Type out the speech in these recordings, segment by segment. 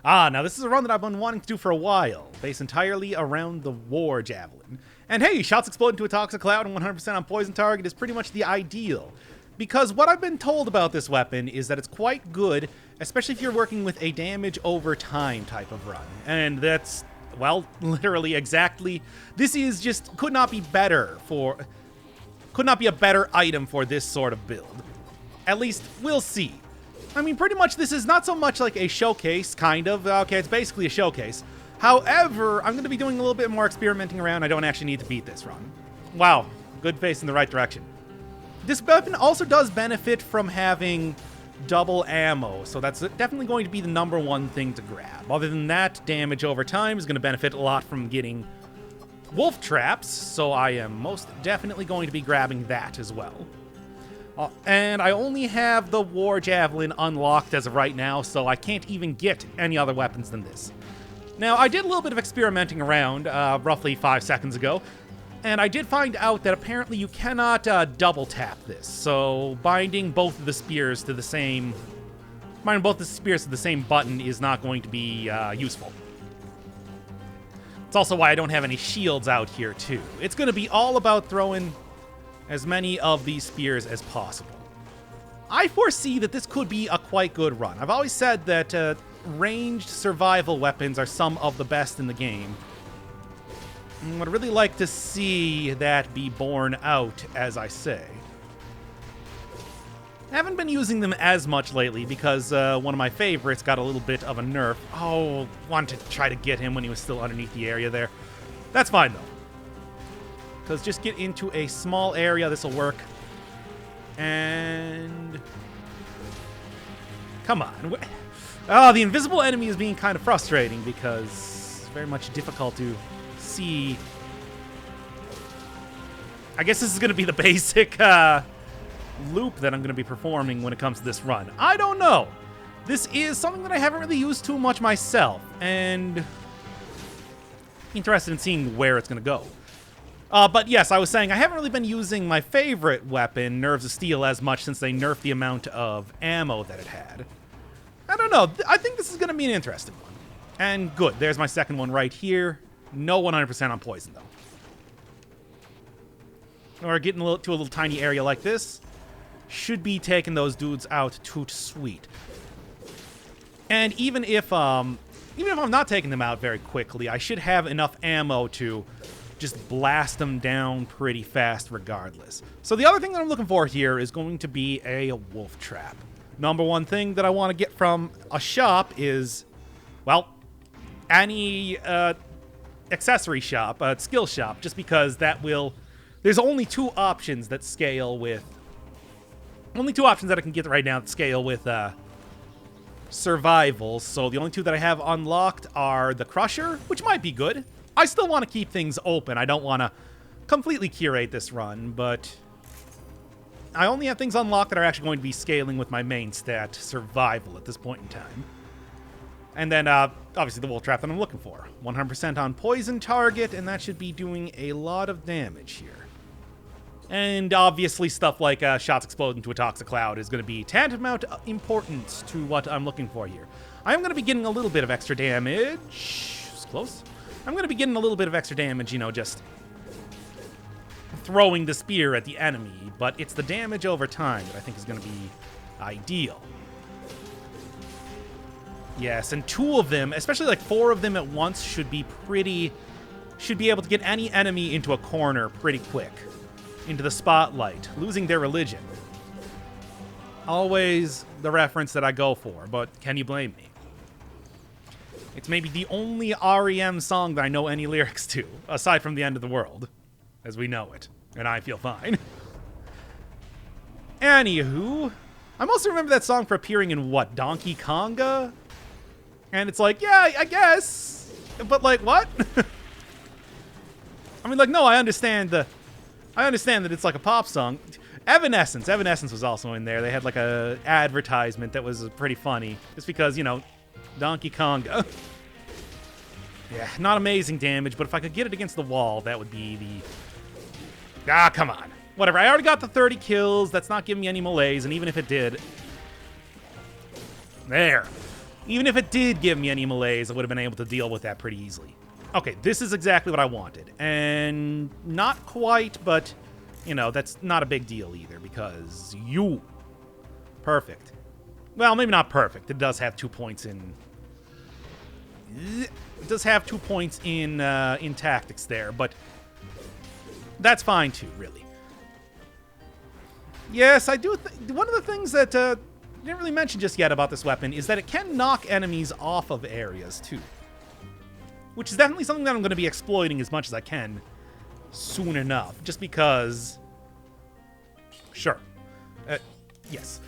Now this is a run that I've been wanting to do for a while, based entirely around the War Javelin. And hey, shots explode into a toxic cloud and 100% on poison target is pretty much the ideal. Because what I've been told about this weapon is that it's quite good, especially if you're working with a damage over time type of run. And that's, well, literally exactly, this is just, could not be a better item for this sort of build. At least, we'll see. I mean, pretty much this is not so much like a showcase, kind of. Okay, it's basically a showcase. However, I'm going to be doing a little bit more experimenting around. I don't actually need to beat this run. Wow, good face in the right direction. This weapon also does benefit from having double ammo, so that's definitely going to be the number one thing to grab. Other than that, damage over time is going to benefit a lot from getting wolf traps, so I am most definitely going to be grabbing that as well. And I only have the War Javelin unlocked as of right now, so I can't even get any other weapons than this. Now, I did a little bit of experimenting around roughly 5 seconds ago, and I did find out that apparently you cannot double tap this. So binding both of the spears to the same button is not going to be useful. It's also why I don't have any shields out here too. It's going to be all about throwing as many of these spears as possible. I foresee that this could be a quite good run. I've always said that ranged survival weapons are some of the best in the game. I'd really like to see that be borne out, as I say. I haven't been using them as much lately because one of my favorites got a little bit of a nerf. Oh, wanted to try to get him when he was still underneath the area there. That's fine, though. Because just get into a small area, this will work. And... come on. Oh, the invisible enemy is being kind of frustrating because it's very much difficult to see. I guess this is going to be the basic loop that I'm going to be performing when it comes to this run. I don't know. This is something that I haven't really used too much myself, and interested in seeing where it's going to go. But yes, I was saying I haven't really been using my favorite weapon, Nerves of Steel, as much since they nerfed the amount of ammo that it had. I don't know. I think this is going to be an interesting one. And good. There's my second one right here. No 100% on poison, though. Or getting to a little tiny area like this. Should be taking those dudes out toot sweet. And even if I'm not taking them out very quickly, I should have enough ammo to just blast them down pretty fast regardless. So the other thing that I'm looking for here is going to be a wolf trap. Number one thing that I want to get from a shop is, well, any accessory shop, skill shop, just because that will... there's only two options that scale with... only two options that I can get right now that scale with survival. So the only two that I have unlocked are the Crusher, which might be good. I still want to keep things open. I don't want to completely curate this run, but I only have things unlocked that are actually going to be scaling with my main stat, survival, at this point in time. And then, obviously, the wolf trap that I'm looking for. 100% on poison target, and that should be doing a lot of damage here. And obviously, stuff like shots explode into a toxic cloud is going to be tantamount importance to what I'm looking for here. I am going to be getting a little bit of extra damage. It's close. I'm going to be getting a little bit of extra damage, you know, just throwing the spear at the enemy, but it's the damage over time that I think is going to be ideal. Yes, and two of them, especially like four of them at once, should be able to get any enemy into a corner pretty quick. Into the spotlight, losing their religion. Always the reference that I go for, but can you blame me? It's maybe the only REM song that I know any lyrics to, aside from The End of the World, as we know it, and I feel fine. Anywho, I mostly remember that song for appearing in, what, Donkey Konga? And it's like, yeah, I guess, but like, what? I mean, like, no, I understand that it's like a pop song. Evanescence was also in there. They had like a advertisement that was pretty funny, just because, you know, Donkey Konga. Yeah, not amazing damage, but if I could get it against the wall, that would be the... ah, come on. Whatever, I already got the 30 kills. That's not giving me any malaise, and even if it did... there. Even if it did give me any malaise, I would have been able to deal with that pretty easily. Okay, this is exactly what I wanted. And not quite, but, you know, that's not a big deal either, because you... Perfect. Well, maybe not perfect. It does have 2 points in... It does have 2 points in tactics there, but that's fine too, really. Yes, I do... One of the things that I didn't really mention just yet about this weapon is that it can knock enemies off of areas, too. Which is definitely something that I'm going to be exploiting as much as I can soon enough. Just because... Sure. Yes.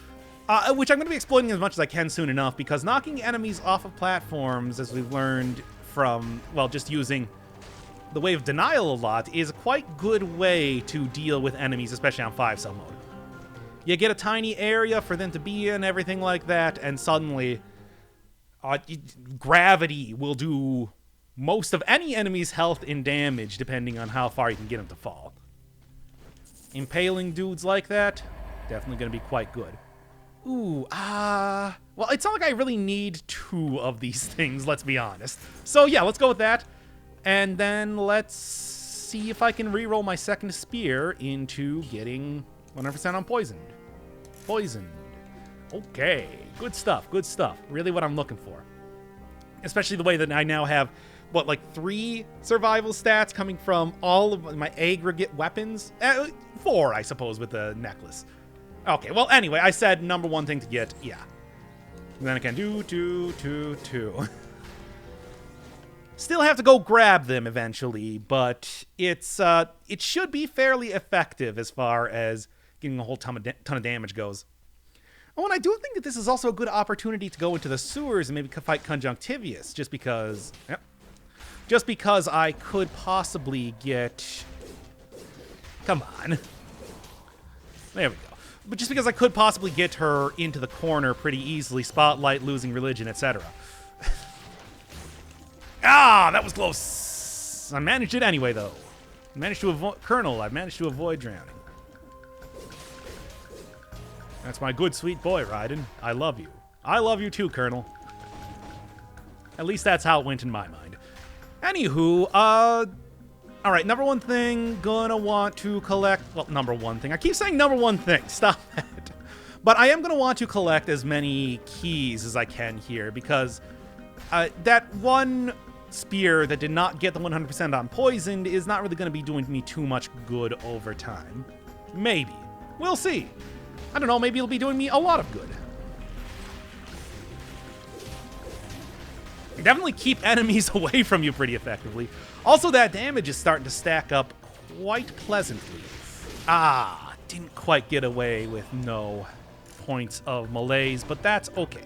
Which I'm going to be exploiting as much as I can soon enough, because knocking enemies off of platforms, as we've learned from, well, just using the Wave of Denial a lot, is a quite good way to deal with enemies, especially on 5-cell mode. You get a tiny area for them to be in, everything like that, and suddenly gravity will do most of any enemy's health and damage, depending on how far you can get them to fall. Impaling dudes like that, definitely going to be quite good. Ooh, well, it's not like I really need 2 of these things, let's be honest. So yeah, let's go with that. And then let's see if I can reroll my second spear into getting 100% on poisoned. Poisoned. Okay, good stuff, good stuff. Really what I'm looking for. Especially the way that I now have, what, like 3 survival stats coming from all of my aggregate weapons? 4, I suppose, with the necklace. Okay, well, anyway, I said number 1 thing to get, yeah. And then I can do 2. Still have to go grab them eventually, but it's it should be fairly effective as far as getting a whole ton of damage goes. Oh, and I do think that this is also a good opportunity to go into the sewers and maybe fight Conjunctivius, just because... Yep. Just because I could possibly get... Come on. There we go. But just because I could possibly get her into the corner pretty easily, spotlight, losing religion, etc. Ah, that was close. I managed it anyway, though. I managed to avoid... Colonel, I've managed to avoid drowning. That's my good, sweet boy, Raiden. I love you. I love you too, Colonel. At least that's how it went in my mind. Anywho, alright, number 1 thing, gonna want to collect... Well, number 1 thing. I keep saying number 1 thing. Stop that. But I am gonna want to collect as many keys as I can here, because that one spear that did not get the 100% on poisoned is not really gonna be doing me too much good over time. Maybe. We'll see. I don't know, maybe it'll be doing me a lot of good. Definitely keep enemies away from you pretty effectively. Also, that damage is starting to stack up quite pleasantly. Ah, didn't quite get away with no points of malaise, but that's okay.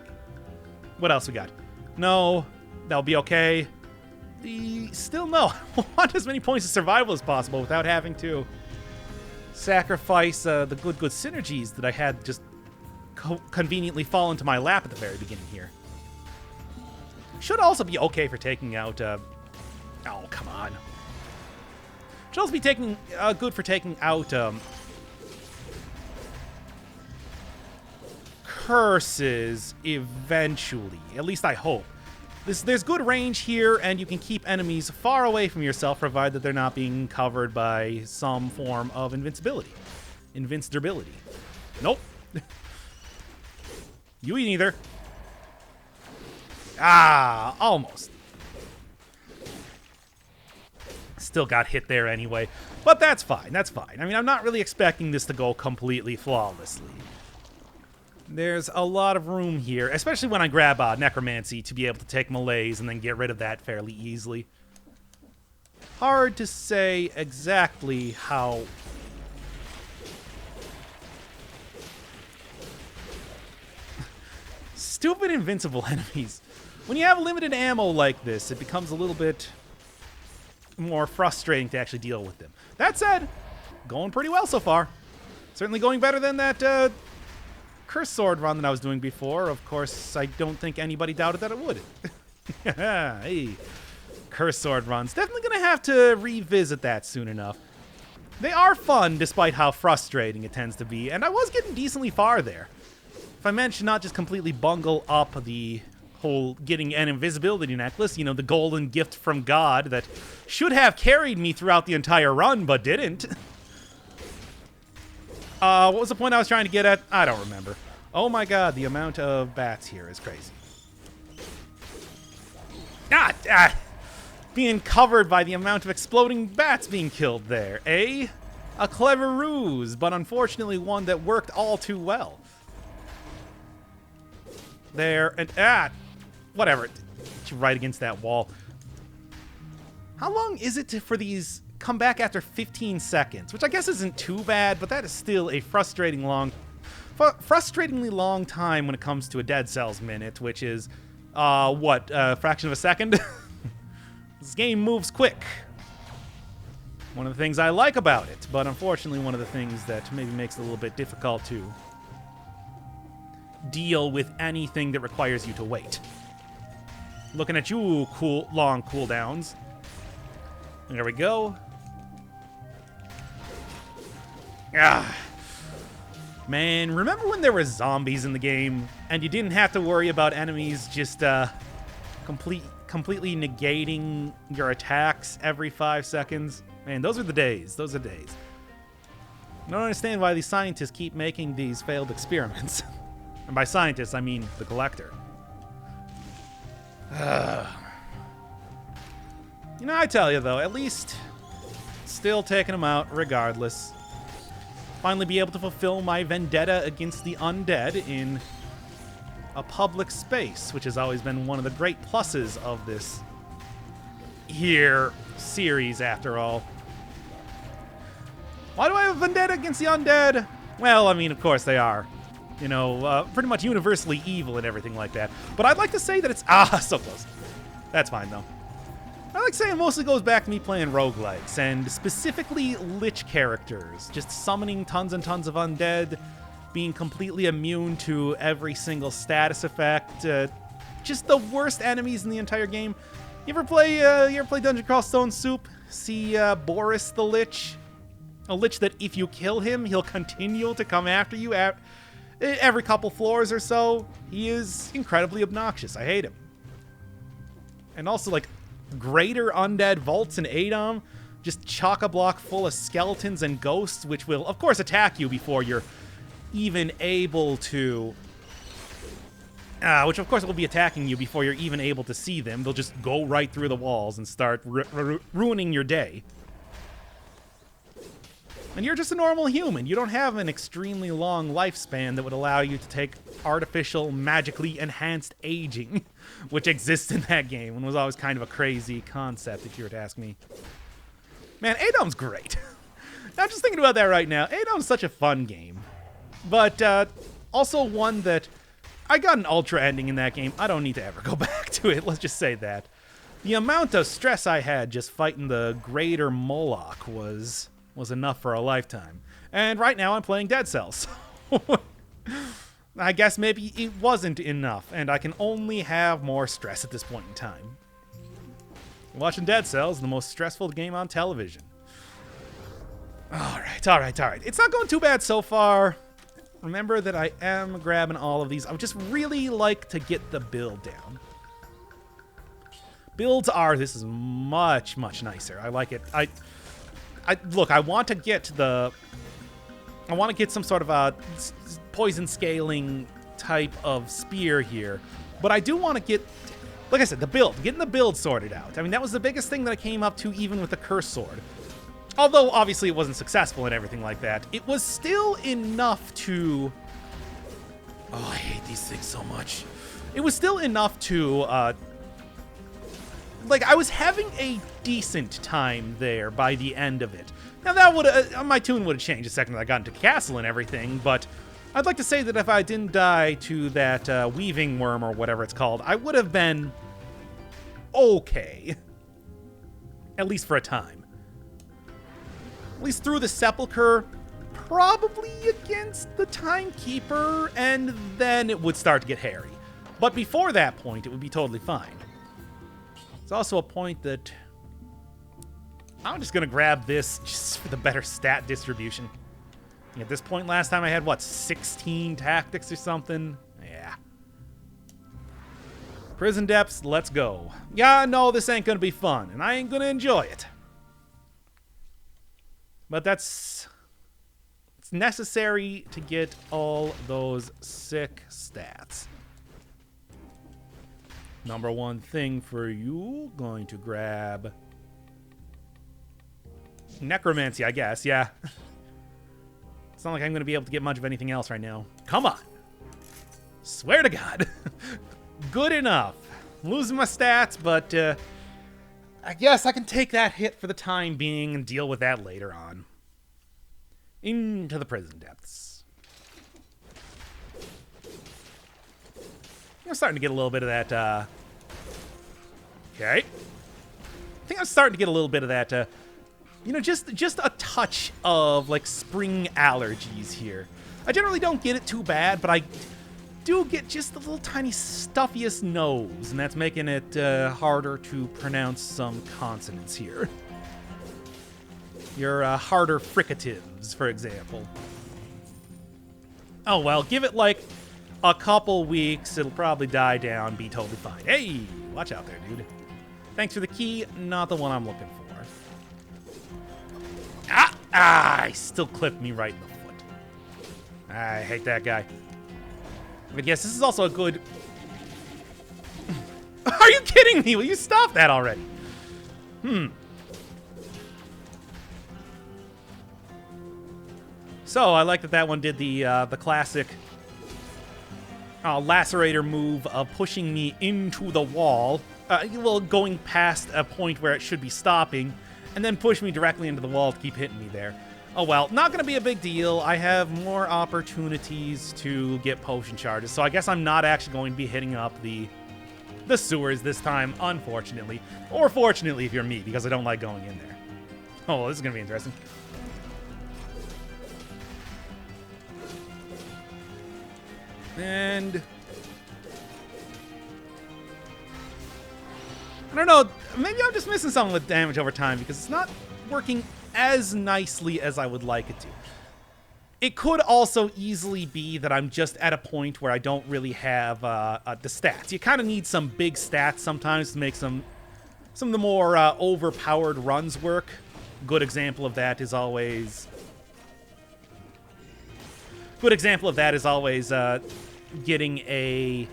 What else we got? No, that'll be okay. Still no. I want as many points of survival as possible without having to sacrifice the good synergies that I had just conveniently fall into my lap at the very beginning here. Should also be okay for taking out... oh, come on. Should also be good for taking out curses eventually. At least I hope. There's good range here, and you can keep enemies far away from yourself, provided that they're not being covered by some form of invincibility. Invincibility. Nope. You ain't either. Ah, almost. Still got hit there anyway. But that's fine, that's fine. I mean, I'm not really expecting this to go completely flawlessly. There's a lot of room here, especially when I grab Necromancy, to be able to take Malaise and then get rid of that fairly easily. Hard to say exactly how... Stupid invincible enemies. When you have limited ammo like this, it becomes a little bit more frustrating to actually deal with them. That said, going pretty well so far. Certainly going better than that Curse Sword run that I was doing before. Of course, I don't think anybody doubted that it would. Hey, Curse Sword runs. Definitely going to have to revisit that soon enough. They are fun, despite how frustrating it tends to be, and I was getting decently far there. If I managed to not just completely bungle up the whole getting an invisibility necklace, you know, the golden gift from God that should have carried me throughout the entire run, but didn't. What was the point I was trying to get at? I don't remember. Oh my god, the amount of bats here is crazy. Being covered by the amount of exploding bats being killed there, eh? A clever ruse, but unfortunately one that worked all too well. There, and whatever. Right against that wall. How long is it for these come back after 15 seconds? Which I guess isn't too bad, but that is still a frustratingly long time when it comes to a Dead Cells minute, which is, a fraction of a second? This game moves quick. One of the things I like about it, but unfortunately one of the things that maybe makes it a little bit difficult to deal with anything that requires you to wait. Looking at you, long cooldowns. There we go. Man, remember when there were zombies in the game and you didn't have to worry about enemies just completely negating your attacks every 5 seconds? Man, those are the days. Those are the days. I don't understand why these scientists keep making these failed experiments. And by scientists, I mean the collector. You know, I tell you, though, at least still taking them out regardless. Finally be able to fulfill my vendetta against the undead in a public space, which has always been one of the great pluses of this here series, after all. Why do I have a vendetta against the undead? Well, I mean, of course they are. You know, pretty much universally evil and everything like that. But I'd like to say that it's... so close. That's fine, though. I'd like to say it mostly goes back to me playing roguelikes, and specifically Lich characters. Just summoning tons and tons of undead, being completely immune to every single status effect. Just the worst enemies in the entire game. You ever play Dungeon Crawl Stone Soup? See Boris the Lich? A Lich that if you kill him, he'll continue to come after you every couple floors or so. He is incredibly obnoxious. I hate him. And also, like, greater undead vaults in Adom, just chock-a-block full of skeletons and ghosts, which will, of course, attack you before you're even able to... which, of course, will be attacking you before you're even able to see them. They'll just go right through the walls and start ruining your day. And you're just a normal human. You don't have an extremely long lifespan that would allow you to take artificial, magically enhanced aging, which exists in that game and was always kind of a crazy concept, if you were to ask me. Man, Adom's great. I'm just thinking about that right now. Adom's such a fun game. But also one that... I got an ultra ending in that game. I don't need to ever go back to it. Let's just say that. The amount of stress I had just fighting the greater Moloch was enough for a lifetime. And right now I'm playing Dead Cells. I guess maybe it wasn't enough, and I can only have more stress at this point in time. Watching Dead Cells, the most stressful game on television. Alright. It's not going too bad so far. Remember that I am grabbing all of these. I would just really like to get the build down. Builds are... This is much, much nicer. I like it. Look, I want to get some sort of a poison scaling type of spear here, but I do want to get, like I said, getting the build sorted out. I mean, that was the biggest thing that I came up to, even with the Curse Sword. Although, obviously, it wasn't successful and everything like that, it was still enough to... Oh, I hate these things so much. It was still enough to, like, I was having a decent time there by the end of it. Now, that would my tune would have changed the second that I got into castle and everything, but I'd like to say that if I didn't die to that weaving worm or whatever it's called, I would have been okay. At least for a time. At least through the Sepulchre, probably against the Timekeeper, and then it would start to get hairy. But before that point, it would be totally fine. It's also a point that I'm just going to grab this just for the better stat distribution. At this point last time I had, what, 16 tactics or something? Yeah. Prison depths, let's go. Yeah, no, this ain't gonna be fun, and I ain't gonna enjoy it. But it's necessary to get all those sick stats. Number one thing for you, going to grab necromancy, I guess, yeah. It's not like I'm gonna be able to get much of anything else right now. Come on. Swear to God. Good enough. Losing my stats, but I guess I can take that hit for the time being and deal with that later on. Into the prison depths. I'm starting to get a little bit of that, okay. I think I'm starting to get a little bit of that, you know, just a touch of, like, spring allergies here. I generally don't get it too bad, but I do get just a little tiny stuffiest nose, and that's making it harder to pronounce some consonants here. Your harder fricatives, for example. Oh, well, give it, like, a couple weeks. It'll probably die down, be totally fine. Hey, watch out there, dude. Thanks for the key, not the one I'm looking for. He still clipped me right in the foot. I hate that guy. But yes, this is also a good... Are you kidding me? Will you stop that already? So, I like that one did the classic lacerator move of pushing me into the wall. Well, going past a point where it should be stopping, and then push me directly into the wall to keep hitting me there. Oh well, not going to be a big deal. I have more opportunities to get potion charges, so I guess I'm not actually going to be hitting up the sewers this time, unfortunately. Or fortunately if you're me, because I don't like going in there. Oh, well, this is going to be interesting. And... I don't know, maybe I'm just missing something with damage over time, because it's not working as nicely as I would like it to. It could also easily be that I'm just at a point where I don't really have the stats. You kind of need some big stats sometimes to make some of the more overpowered runs work. Good example of that is always... getting a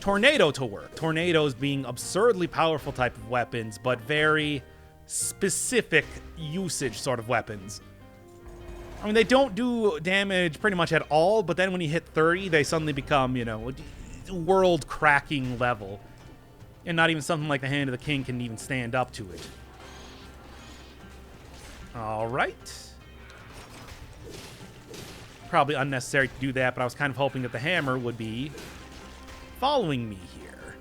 tornado to work. Tornadoes being absurdly powerful type of weapons, but very specific usage sort of weapons. I mean, they don't do damage pretty much at all, but then when you hit 30, they suddenly become, you know, world-cracking level. And not even something like the Hand of the King can even stand up to it. Alright. Probably unnecessary to do that, but I was kind of hoping that the hammer would be following me here.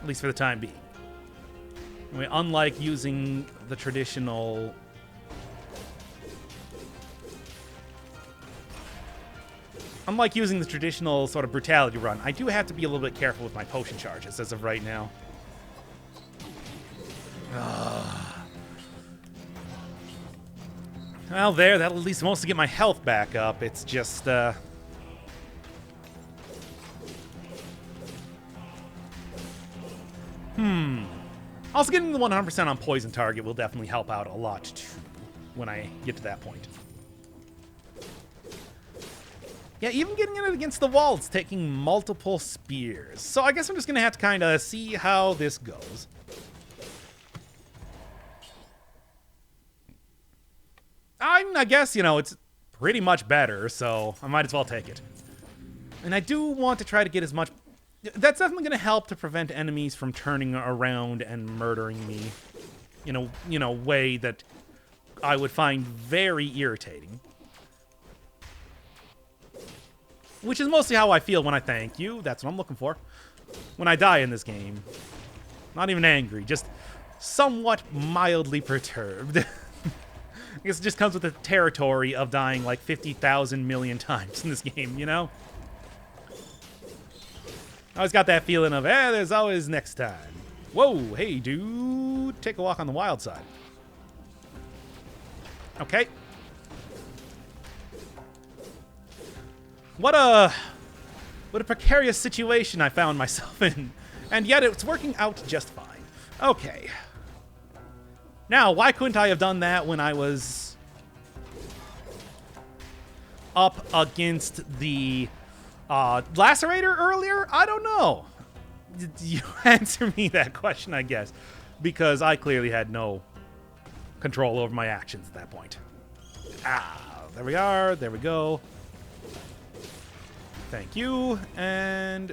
At least for the time being. I mean, unlike using the traditional... sort of brutality run, I do have to be a little bit careful with my potion charges as of right now. Well, that'll at least mostly get my health back up. It's just, Also, getting the 100% on poison target will definitely help out a lot, too, when I get to that point. Yeah, even getting it against the wall, it's taking multiple spears. So I guess I'm just going to have to kind of see how this goes. I guess, you know, it's pretty much better, so I might as well take it. And I do want to try to get as much... That's definitely going to help to prevent enemies from turning around and murdering me in a way that I would find very irritating. Which is mostly how I feel when I thank you. That's what I'm looking for. When I die in this game. Not even angry, just somewhat mildly perturbed. I guess it just comes with the territory of dying like 50,000 million times in this game, you know? I always got that feeling of, there's always next time. Whoa, hey, dude. Take a walk on the wild side. Okay. What a precarious situation I found myself in. And yet it's working out just fine. Okay. Now, why couldn't I have done that when I was up against the lacerator earlier? I don't know. You answer me that question, I guess. Because I clearly had no control over my actions at that point. Ah, there we are. There we go. Thank you. And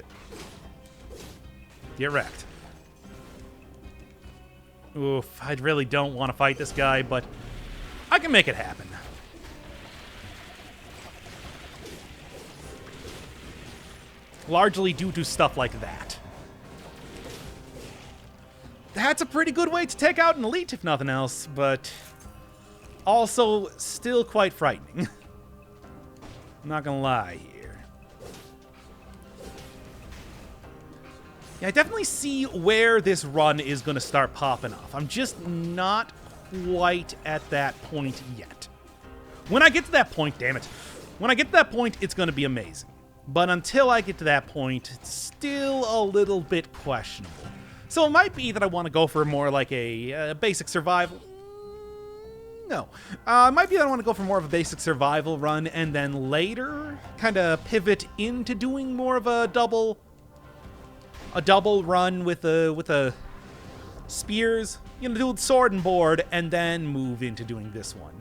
get wrecked. Oof, I really don't want to fight this guy, but I can make it happen. Largely due to stuff like that. That's a pretty good way to take out an elite, if nothing else, but also still quite frightening. I'm not gonna lie here. Yeah, I definitely see where this run is going to start popping off. I'm just not quite at that point yet. When I get to that point, damn it. When I get to that point, it's going to be amazing. But until I get to that point, it's still a little bit questionable. So it might be that I want to go for more like a basic survival. No. It might be that I want to go for more of a basic survival run and then later kind of pivot into doing more of a double run with a spears, you know, do sword and board, and then move into doing this one.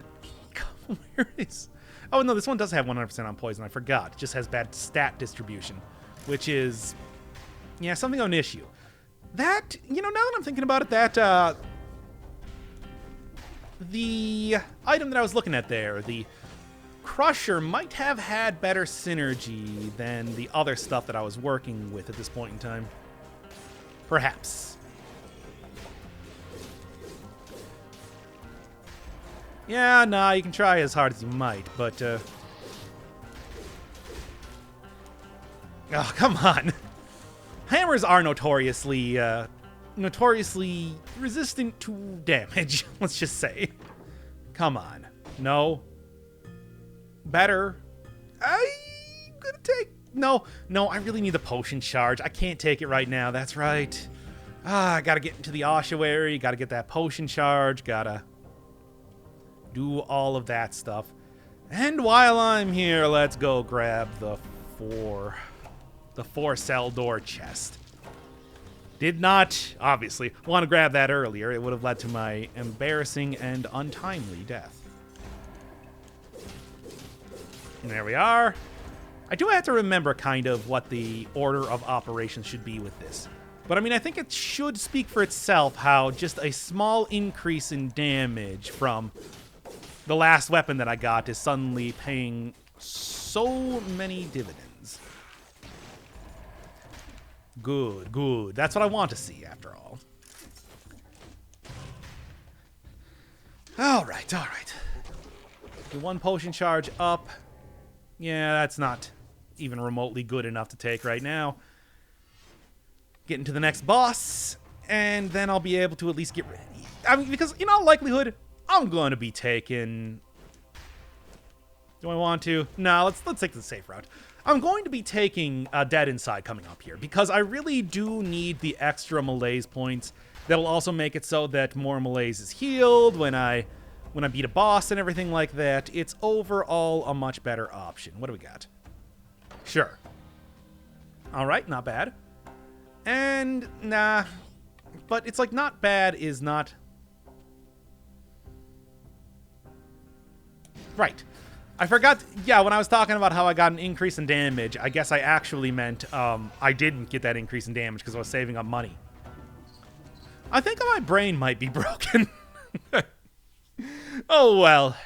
Where is? Oh no, this one does have 100% on poison. I forgot. It just has bad stat distribution, which is, yeah, something of an issue. That, you know, now that I'm thinking about it, that the item that I was looking at there, the Crusher, might have had better synergy than the other stuff that I was working with at this point in time. Perhaps. Yeah, nah, you can try as hard as you might, but, oh, come on. Hammers are notoriously resistant to damage, let's just say. Come on. No. Better. I'm gonna take... No, I really need the potion charge. I can't take it right now. That's right. I gotta get into the ossuary. Gotta get that potion charge. Gotta do all of that stuff. And while I'm here, let's go grab the four cell door chest. Did not, obviously, want to grab that earlier. It would have led to my embarrassing and untimely death. And there we are. I do have to remember kind of what the order of operations should be with this. But I mean, I think it should speak for itself how just a small increase in damage from the last weapon that I got is suddenly paying so many dividends. Good, good. That's what I want to see, after all. All right. The one potion charge up. Yeah, that's not even remotely good enough to take right now. Get into the next boss, and then I'll be able to at least get ready. I mean, because in all likelihood, I'm going to be taking... Do I want to? No, let's take the safe route. I'm going to be taking Dead Inside coming up here, because I really do need the extra malaise points. That'll also make it so that more malaise is healed when I beat a boss and everything like that. It's overall a much better option. What do we got? Sure. All right, not bad. And, nah. But it's like not bad is not... Right. I forgot... Yeah, when I was talking about how I got an increase in damage, I guess I actually meant I didn't get that increase in damage because I was saving up money. I think my brain might be broken. Oh, well.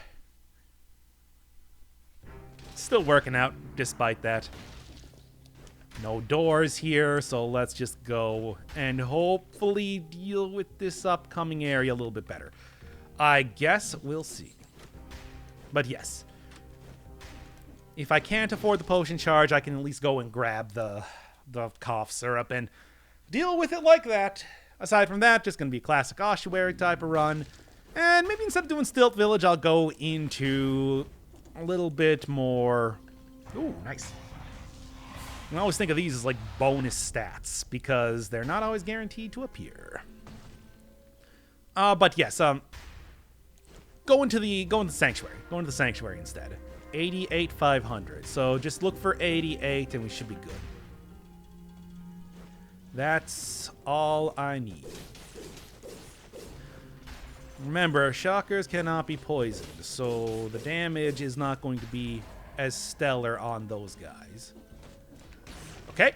Still working out despite that. No doors here, so let's just go and hopefully deal with this upcoming area a little bit better. I guess we'll see. But yes. If I can't afford the potion charge, I can at least go and grab the cough syrup and deal with it like that. Aside from that, just going to be a classic ossuary type of run. And maybe instead of doing Stilt Village, I'll go into a little bit more... Ooh, nice. I always think of these as like bonus stats because they're not always guaranteed to appear. But yes, go into the sanctuary. Go into the sanctuary instead. 88,500. So just look for 88 and we should be good. That's all I need. Remember, shockers cannot be poisoned, so the damage is not going to be as stellar on those guys. Okay.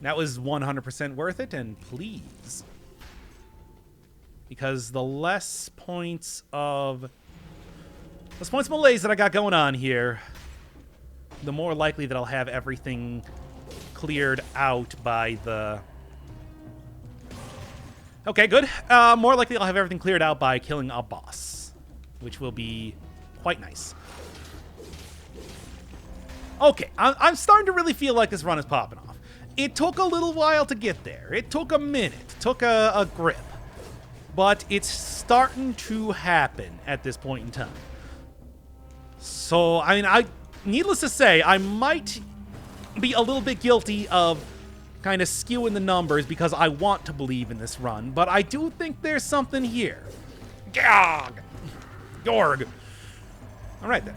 That was 100% worth it, and please. Because the less points malaise that I got going on here, the more likely that I'll have everything cleared out by the... Okay, good. More likely I'll have everything cleared out by killing a boss, which will be quite nice. Okay, I'm starting to really feel like this run is popping off. It took a little while to get there. It took a minute. It took a grip. But it's starting to happen at this point in time. So, I mean, needless to say, I might be a little bit guilty of kind of skewing the numbers because I want to believe in this run, but I do think there's something here. Gog! Gorg! Alright then.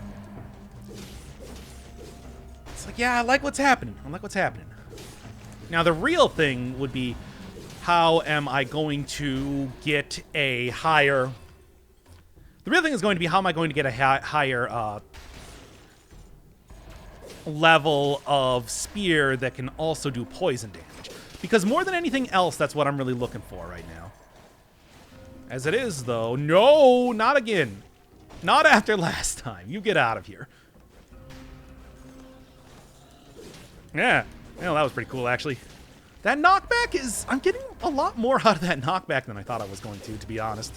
It's like, yeah, I like what's happening. I like what's happening. Now, the real thing would be, how am I going to get a higher... The real thing is going to be, how am I going to get a higher level of spear that can also do poison damage? Because more than anything else, that's what I'm really looking for right now. As it is, though... No, not again. Not after last time. You get out of here. Yeah. Well, that was pretty cool, actually. That knockback is... I'm getting a lot more out of that knockback than I thought I was going to be honest.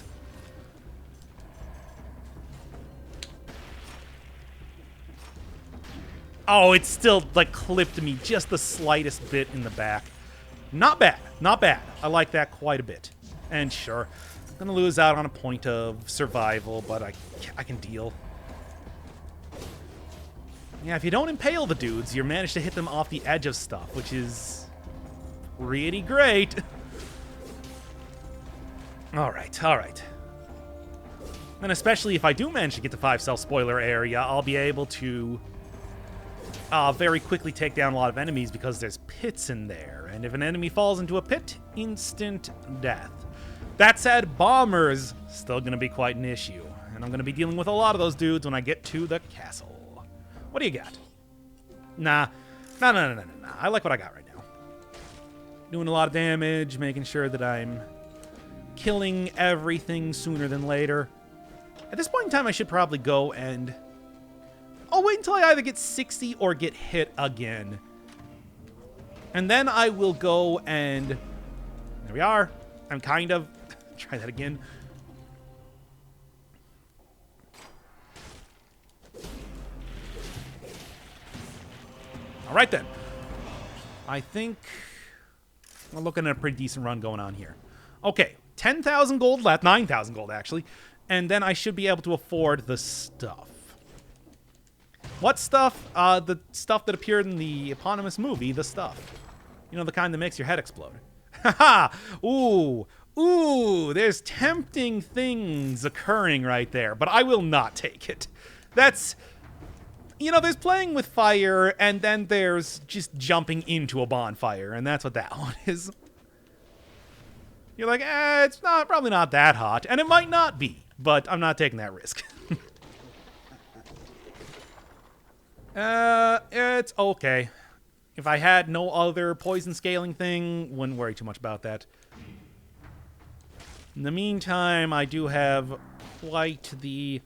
Oh, it still, like, clipped me just the slightest bit in the back. Not bad. Not bad. I like that quite a bit. And sure, I'm going to lose out on a point of survival, but I can deal. Yeah, if you don't impale the dudes, you manage to hit them off the edge of stuff, which is pretty great. Alright, alright. And especially if I do manage to get the 5 self-spoiler area, I'll be able to very quickly take down a lot of enemies because there's pits in there. And if an enemy falls into a pit, instant death. That said, bombers still going to be quite an issue. And I'm going to be dealing with a lot of those dudes when I get to the castle. What do you got? Nah. No. I like what I got right now. Doing a lot of damage, making sure that I'm killing everything sooner than later. At this point in time, I should probably go and... I'll wait until I either get 60 or get hit again. And then I will go and... There we are. I'm kind of... Try that again. All right, then. I think we're looking at a pretty decent run going on here. Okay, 10,000 gold left. 9,000 gold, actually. And then I should be able to afford the stuff. What stuff? The stuff that appeared in the eponymous movie, The Stuff. You know, the kind that makes your head explode. Haha! Ooh! Ooh! There's tempting things occurring right there, but I will not take it. That's... You know, there's playing with fire, and then there's just jumping into a bonfire, and that's what that one is. You're like, it's probably not that hot, and it might not be, but I'm not taking that risk. It's okay. If I had no other poison scaling thing, wouldn't worry too much about that. In the meantime, I do have quite the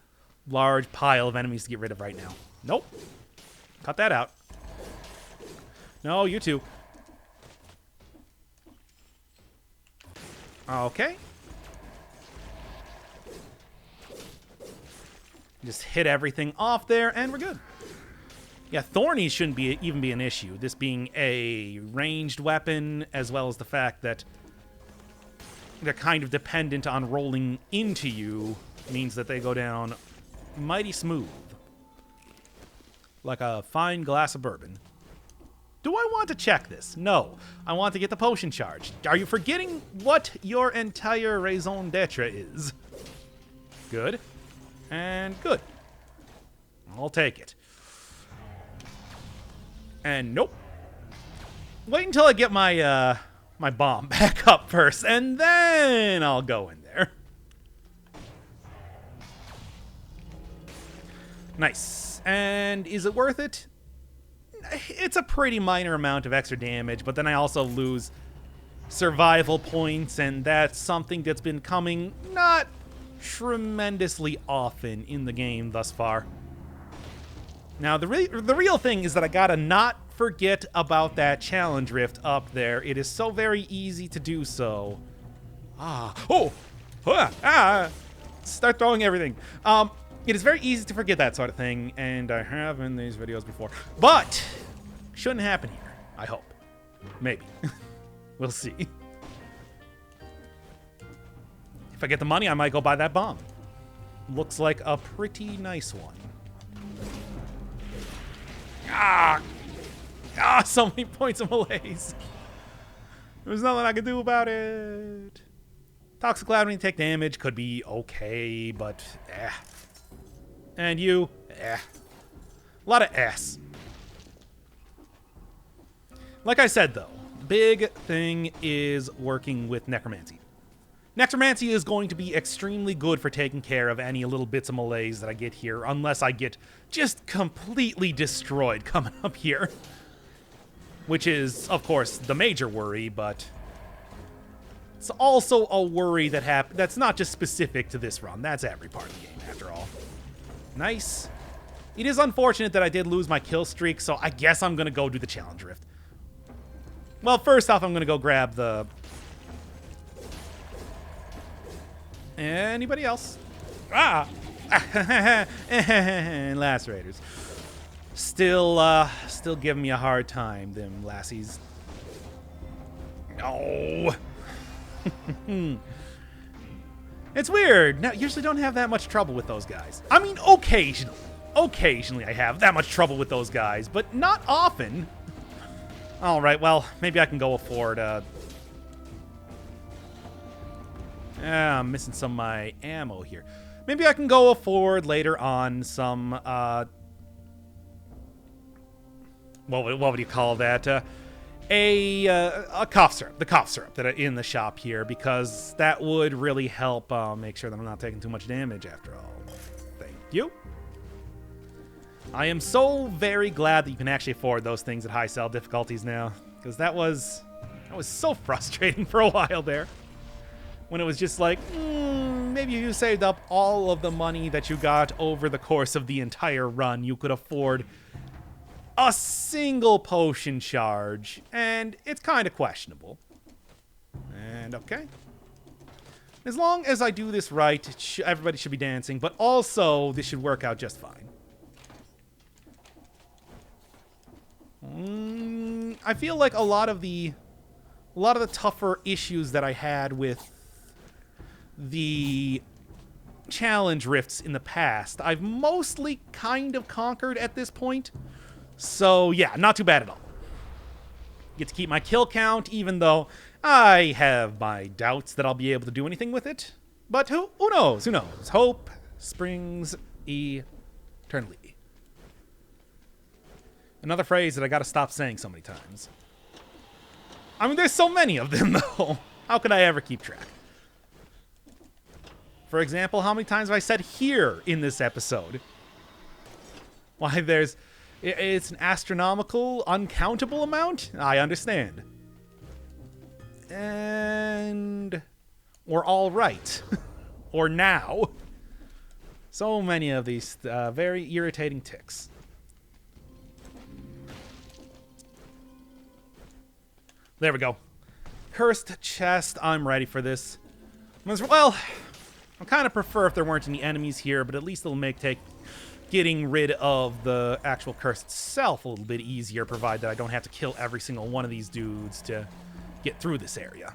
large pile of enemies to get rid of right now. Nope. Cut that out. No, you too. Okay. Just hit everything off there, and we're good. Yeah, thornies shouldn't even be an issue. This being a ranged weapon, as well as the fact that they're kind of dependent on rolling into you, means that they go down mighty smooth. Like a fine glass of bourbon. Do I want to check this? No. I want to get the potion charge. Are you forgetting what your entire raison d'etre is? Good. And good. I'll take it. And nope. Wait until I get my my bomb back up first, and then I'll go in there. Nice. And is it worth it? It's a pretty minor amount of extra damage, but then I also lose survival points, and that's something that's been coming not tremendously often in the game thus far. Now, the real thing is that I gotta not forget about that challenge rift up there. It is so very easy to do so. Start throwing everything. It is very easy to forget that sort of thing, and I have in these videos before. But, shouldn't happen here, I hope. Maybe. We'll see. If I get the money, I might go buy that bomb. Looks like a pretty nice one. So many points of malaise. There's nothing I can do about it. Toxic Cloud when you take damage could be okay, but And you, A lot of S. Like I said, though, big thing is working with Necromancy. Necromancy is going to be extremely good for taking care of any little bits of malaise that I get here, unless I get just completely destroyed coming up here. Which is, of course, the major worry, but it's also a worry that's not just specific to this run. That's every part of the game, after all. Nice. It is unfortunate that I did lose my kill streak, so I guess I'm going to go do the challenge rift. Well, first off, I'm going to go grab the... Anybody else? Lacerators. Still giving me a hard time, them lassies. No. It's weird. Now, usually don't have that much trouble with those guys. I mean, occasionally. Occasionally I have that much trouble with those guys, but not often. All right, well, maybe I can go afford... I'm missing some of my ammo here. Maybe I can go afford later on some... what would you call that? A cough syrup. The cough syrup that are in the shop here, because that would really help make sure that I'm not taking too much damage after all. Thank you. I am so very glad that you can actually afford those things at high sell difficulties now, because that was so frustrating for a while there. When it was just like, maybe you saved up all of the money that you got over the course of the entire run, you could afford a single potion charge, and it's kind of questionable. And okay. As long as I do this right, everybody should be dancing, but also this should work out just fine. I feel like a lot of the tougher issues that I had with the challenge rifts in the past, I've mostly kind of conquered at this point. So yeah, not too bad at all. Get to keep my kill count, even though I have my doubts that I'll be able to do anything with it. But who knows? Who knows? Hope springs eternally. Another phrase that I gotta stop saying so many times. I mean, there's so many of them, though. How could I ever keep track? For example, how many times have I said here in this episode? Why, it's an astronomical, uncountable amount? I understand. And... or all right. Or now. So many of these very irritating ticks. There we go. Cursed chest. I'm ready for this. Well, I kind of prefer if there weren't any enemies here, but at least it'll make getting rid of the actual curse itself a little bit easier, provided that I don't have to kill every single one of these dudes to get through this area.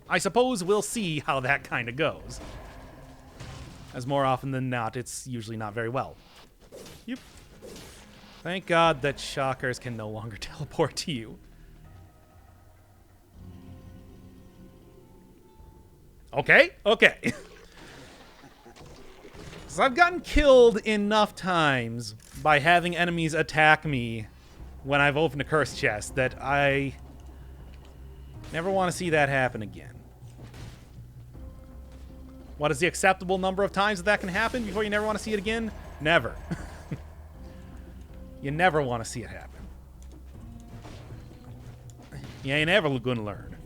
I suppose we'll see how that kind of goes. As more often than not, it's usually not very well. Yep. Thank God that shockers can no longer teleport to you. Okay, okay. So I've gotten killed enough times by having enemies attack me when I've opened a cursed chest that I never want to see that happen again. What is the acceptable number of times that can happen before you never want to see it again? Never. You never want to see it happen. You ain't ever going to learn.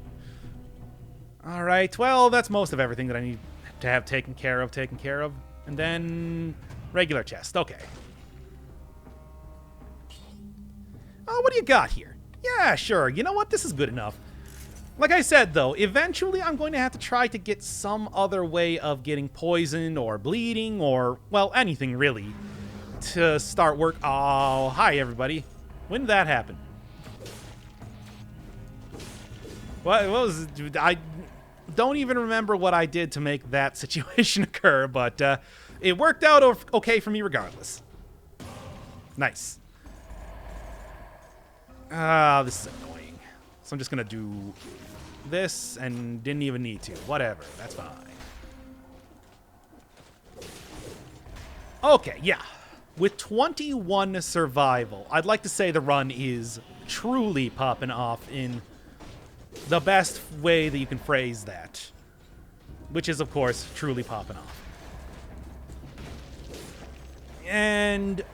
Alright, well, that's most of everything that I need to have taken care of. And then regular chest. Okay. Oh, what do you got here? Yeah, sure. You know what? This is good enough. Like I said, though, eventually I'm going to have to try to get some other way of getting poisoned or bleeding or, well, anything really to start work. Oh, hi, everybody. When did that happen? What was it? I don't even remember what I did to make that situation occur, but it worked out okay for me regardless. Nice. This is annoying. So I'm just going to do this and didn't even need to. Whatever. That's fine. Okay, yeah. With 21 survival, I'd like to say the run is truly popping off in the best way that you can phrase that. Which is, of course, truly popping off. And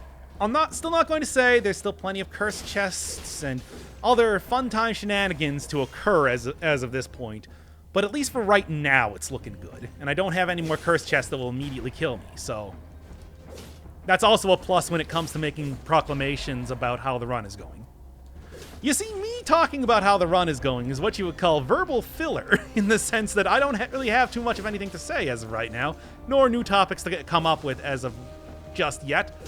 I'm still not going to say there's still plenty of cursed chests and other fun time shenanigans to occur as of this point. But at least for right now, it's looking good. And I don't have any more cursed chests that will immediately kill me, so that's also a plus when it comes to making proclamations about how the run is going. You see, me talking about how the run is going is what you would call verbal filler, in the sense that I don't really have too much of anything to say as of right now, nor new topics to come up with as of just yet.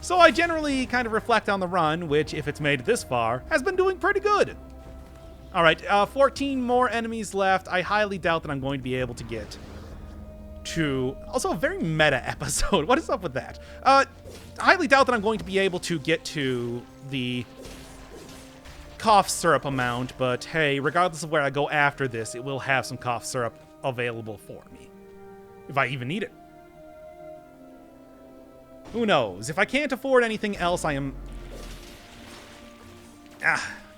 So I generally kind of reflect on the run, which, if it's made it this far, has been doing pretty good. Alright, 14 more enemies left. I highly doubt that I'm going to be able to get to... Also, a very meta episode. What is up with that? I highly doubt that I'm going to be able to get to the cough syrup amount, but hey, regardless of where I go after this, it will have some cough syrup available for me. If I even need it. Who knows? If I can't afford anything else, I am...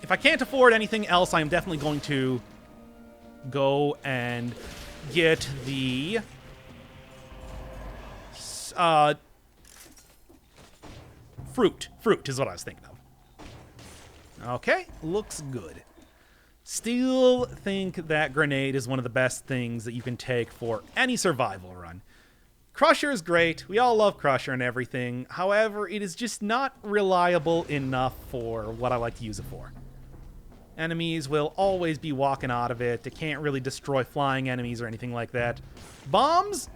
if I can't afford anything else, I am definitely going to go and get the... fruit. Fruit is what I was thinking of. Okay, looks good. Still think that grenade is one of the best things that you can take for any survival run. Crusher is great. We all love Crusher and everything. However, it is just not reliable enough for what I like to use it for. Enemies will always be walking out of it. It can't really destroy flying enemies or anything like that. Bombs,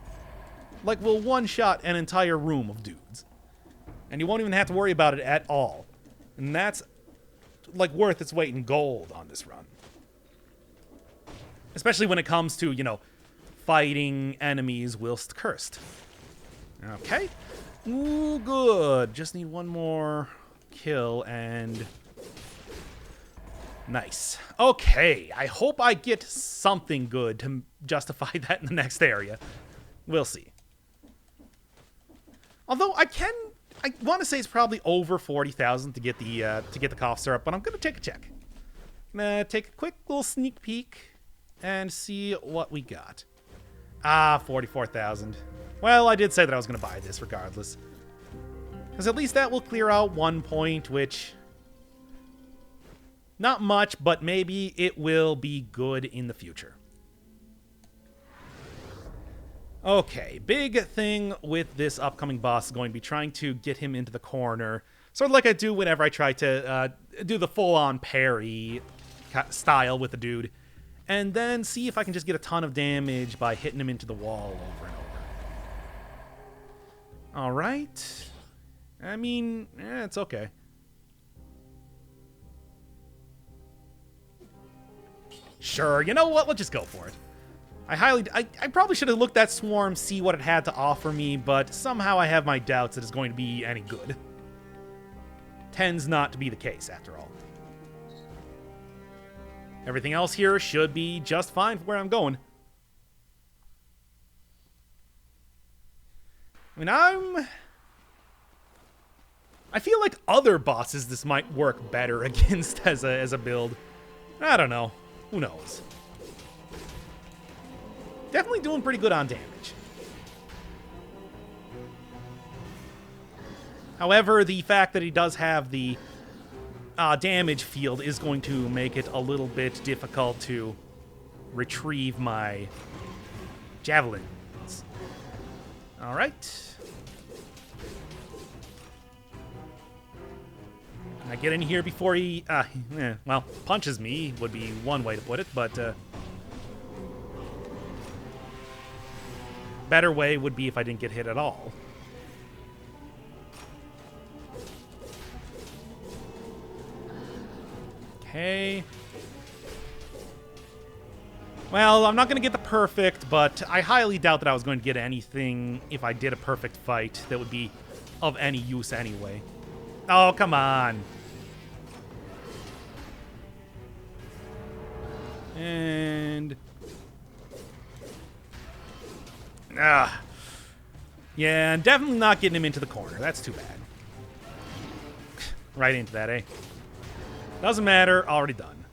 like, will one-shot an entire room of dudes. And you won't even have to worry about it at all. And that's, like, worth its weight in gold on this run. Especially when it comes to, you know, fighting enemies whilst cursed. Okay. Ooh, good. Just need one more kill and... Nice. Okay. I hope I get something good to justify that in the next area. We'll see. Although I want to say it's probably over 40,000 to get the cough syrup, but I'm gonna take a check. I'm gonna take a quick little sneak peek and see what we got. 44,000. Well, I did say that I was gonna buy this regardless, because at least that will clear out 1 point, which not much, but maybe it will be good in the future. Okay, big thing with this upcoming boss is going to be trying to get him into the corner. Sort of like I do whenever I try to do the full-on parry style with the dude. And then see if I can just get a ton of damage by hitting him into the wall over and over. Alright. I mean, it's okay. Sure, you know what? Let's just go for it. I probably should have looked at Swarm, see what it had to offer me, but somehow I have my doubts that it's going to be any good. tends not to be the case, after all. Everything else here should be just fine for where I'm going. I mean, I feel like other bosses this might work better against as a build. I don't know. Who knows? Definitely doing pretty good on damage. However, the fact that he does have the damage field is going to make it a little bit difficult to retrieve my Javelins. All right. Can I get in here before he, well, punches me would be one way to put it, but better way would be if I didn't get hit at all. Okay. Well, I'm not going to get the perfect, but I highly doubt that I was going to get anything if I did a perfect fight that would be of any use anyway. Oh, come on. And... yeah, and definitely not getting him into the corner. That's too bad. Right into that, eh? Doesn't matter. Already done.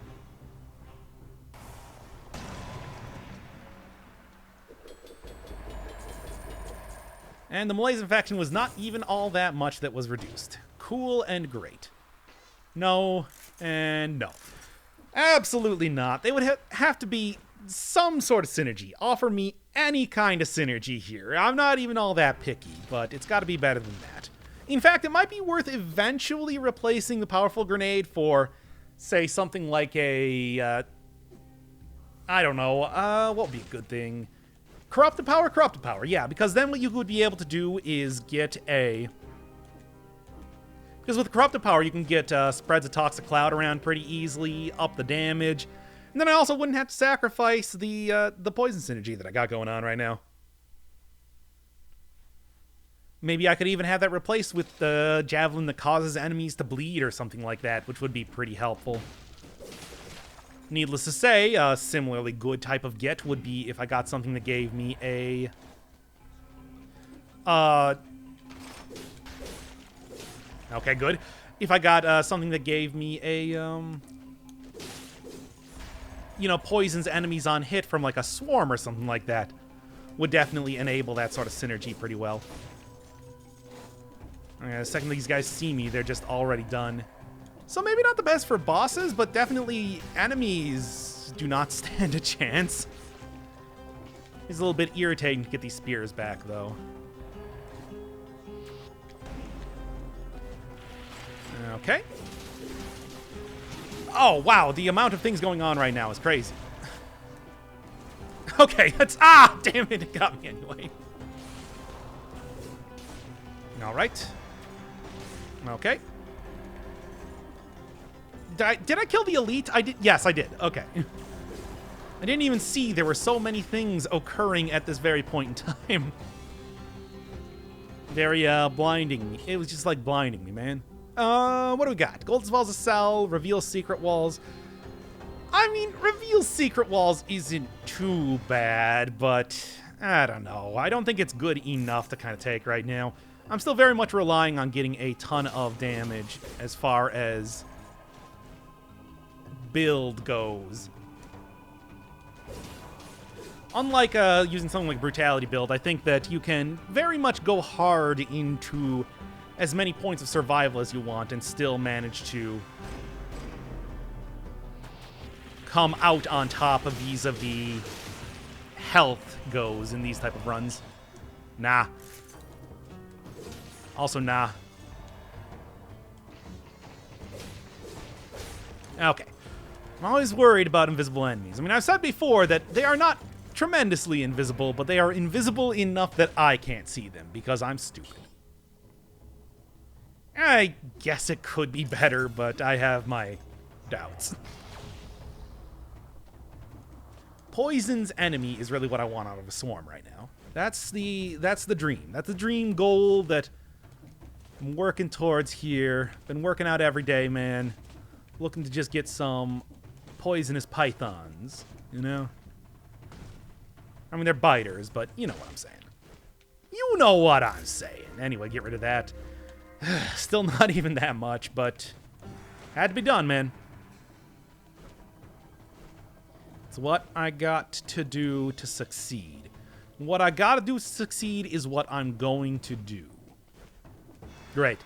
And the Malaise infection was not even all that much that was reduced. Cool and great. No, and no. Absolutely not. They would have to be some sort of synergy. Offer me any kind of synergy here. I'm not even all that picky, but it's got to be better than that. In fact, it might be worth eventually replacing the powerful grenade for, say, something like a, I don't know, what would be a good thing? Corrupted power, yeah, because then what you would be able to do is get a... Because with corrupted power, you can get spreads of toxic cloud around pretty easily, up the damage, and then I also wouldn't have to sacrifice the poison synergy that I got going on right now. Maybe I could even have that replaced with the Javelin that causes enemies to bleed or something like that, which would be pretty helpful. Needless to say, a similarly good type of get would be if I got something that gave me a... okay, good. If I got something that gave me a, you know, poisons enemies on hit from like a swarm or something like that, would definitely enable that sort of synergy pretty well. The second these guys see me, they're just already done. So maybe not the best for bosses, but definitely enemies do not stand a chance. It's a little bit irritating to get these spears back, though. Okay. Oh, wow, the amount of things going on right now is crazy. Okay, that's... Ah, damn it, it got me anyway. All right. Okay. Did I kill the elite? I did. Yes, I did. Okay. I didn't even see there were so many things occurring at this very point in time. Very blinding. It was just like blinding me, man. What do we got? Golden Walls of Cell, reveal secret walls. I mean, reveal secret walls isn't too bad, but I don't know. I don't think it's good enough to kind of take right now. I'm still very much relying on getting a ton of damage as far as build goes. Unlike using something like Brutality build, I think that you can very much go hard into as many points of survival as you want and still manage to come out on top of vis-a-vis health goes in these type of runs. Nah. Also, nah. Okay. I'm always worried about invisible enemies. I mean, I've said before that they are not tremendously invisible, but they are invisible enough that I can't see them because I'm stupid. I guess it could be better, but I have my doubts. Poison's enemy is really what I want out of a swarm right now. That's the dream. That's the dream goal that I'm working towards here. Been working out every day, man. Looking to just get some poisonous pythons, you know? I mean, they're biters, but you know what I'm saying. You know what I'm saying. Anyway, get rid of that. Still not even that much, but had to be done, man. It's what I got to do to succeed. What I gotta do to succeed is what I'm going to do. Great.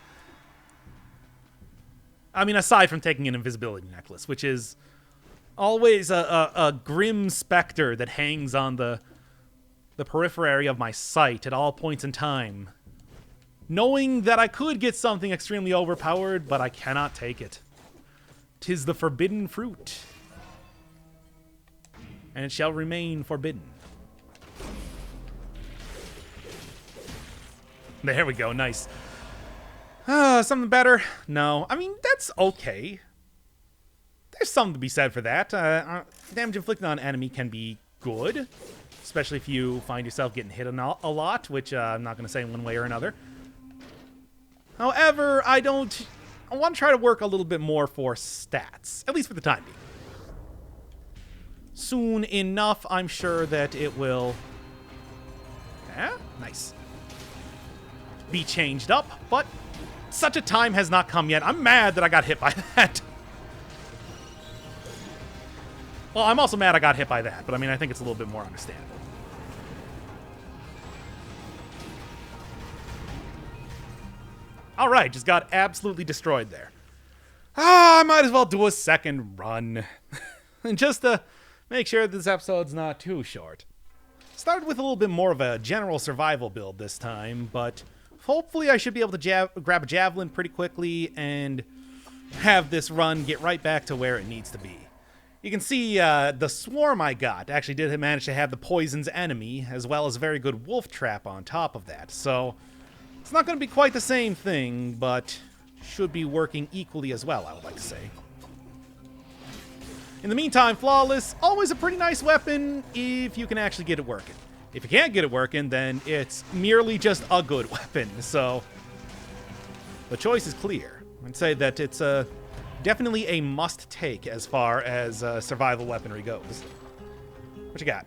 I mean, aside from taking an invisibility necklace, which is always a grim specter that hangs on the periphery of my sight at all points in time. Knowing that I could get something extremely overpowered, but I cannot take it. 'Tis the forbidden fruit. And it shall remain forbidden. There we go, nice. Something better? No. I mean, that's okay. There's something to be said for that. Damage inflicted on an enemy can be good. Especially if you find yourself getting hit a lot, which I'm not going to say in one way or another. However, I want to try to work a little bit more for stats. At least for the time being. Soon enough, I'm sure that it will... nice. Be changed up, but such a time has not come yet. I'm mad that I got hit by that. Well, I'm also mad I got hit by that, but I mean, I think it's a little bit more understandable. Alright, just got absolutely destroyed there. I might as well do a second run. And just to make sure this episode's not too short. Started with a little bit more of a general survival build this time, but hopefully I should be able to grab a Javelin pretty quickly and have this run get right back to where it needs to be. You can see the swarm I got actually did manage to have the poison's enemy, as well as a very good wolf trap on top of that. So it's not going to be quite the same thing, but should be working equally as well, I would like to say. In the meantime, Flawless, always a pretty nice weapon if you can actually get it working. If you can't get it working, then it's merely just a good weapon. So the choice is clear. I'd say that it's definitely a must-take as far as survival weaponry goes. What you got?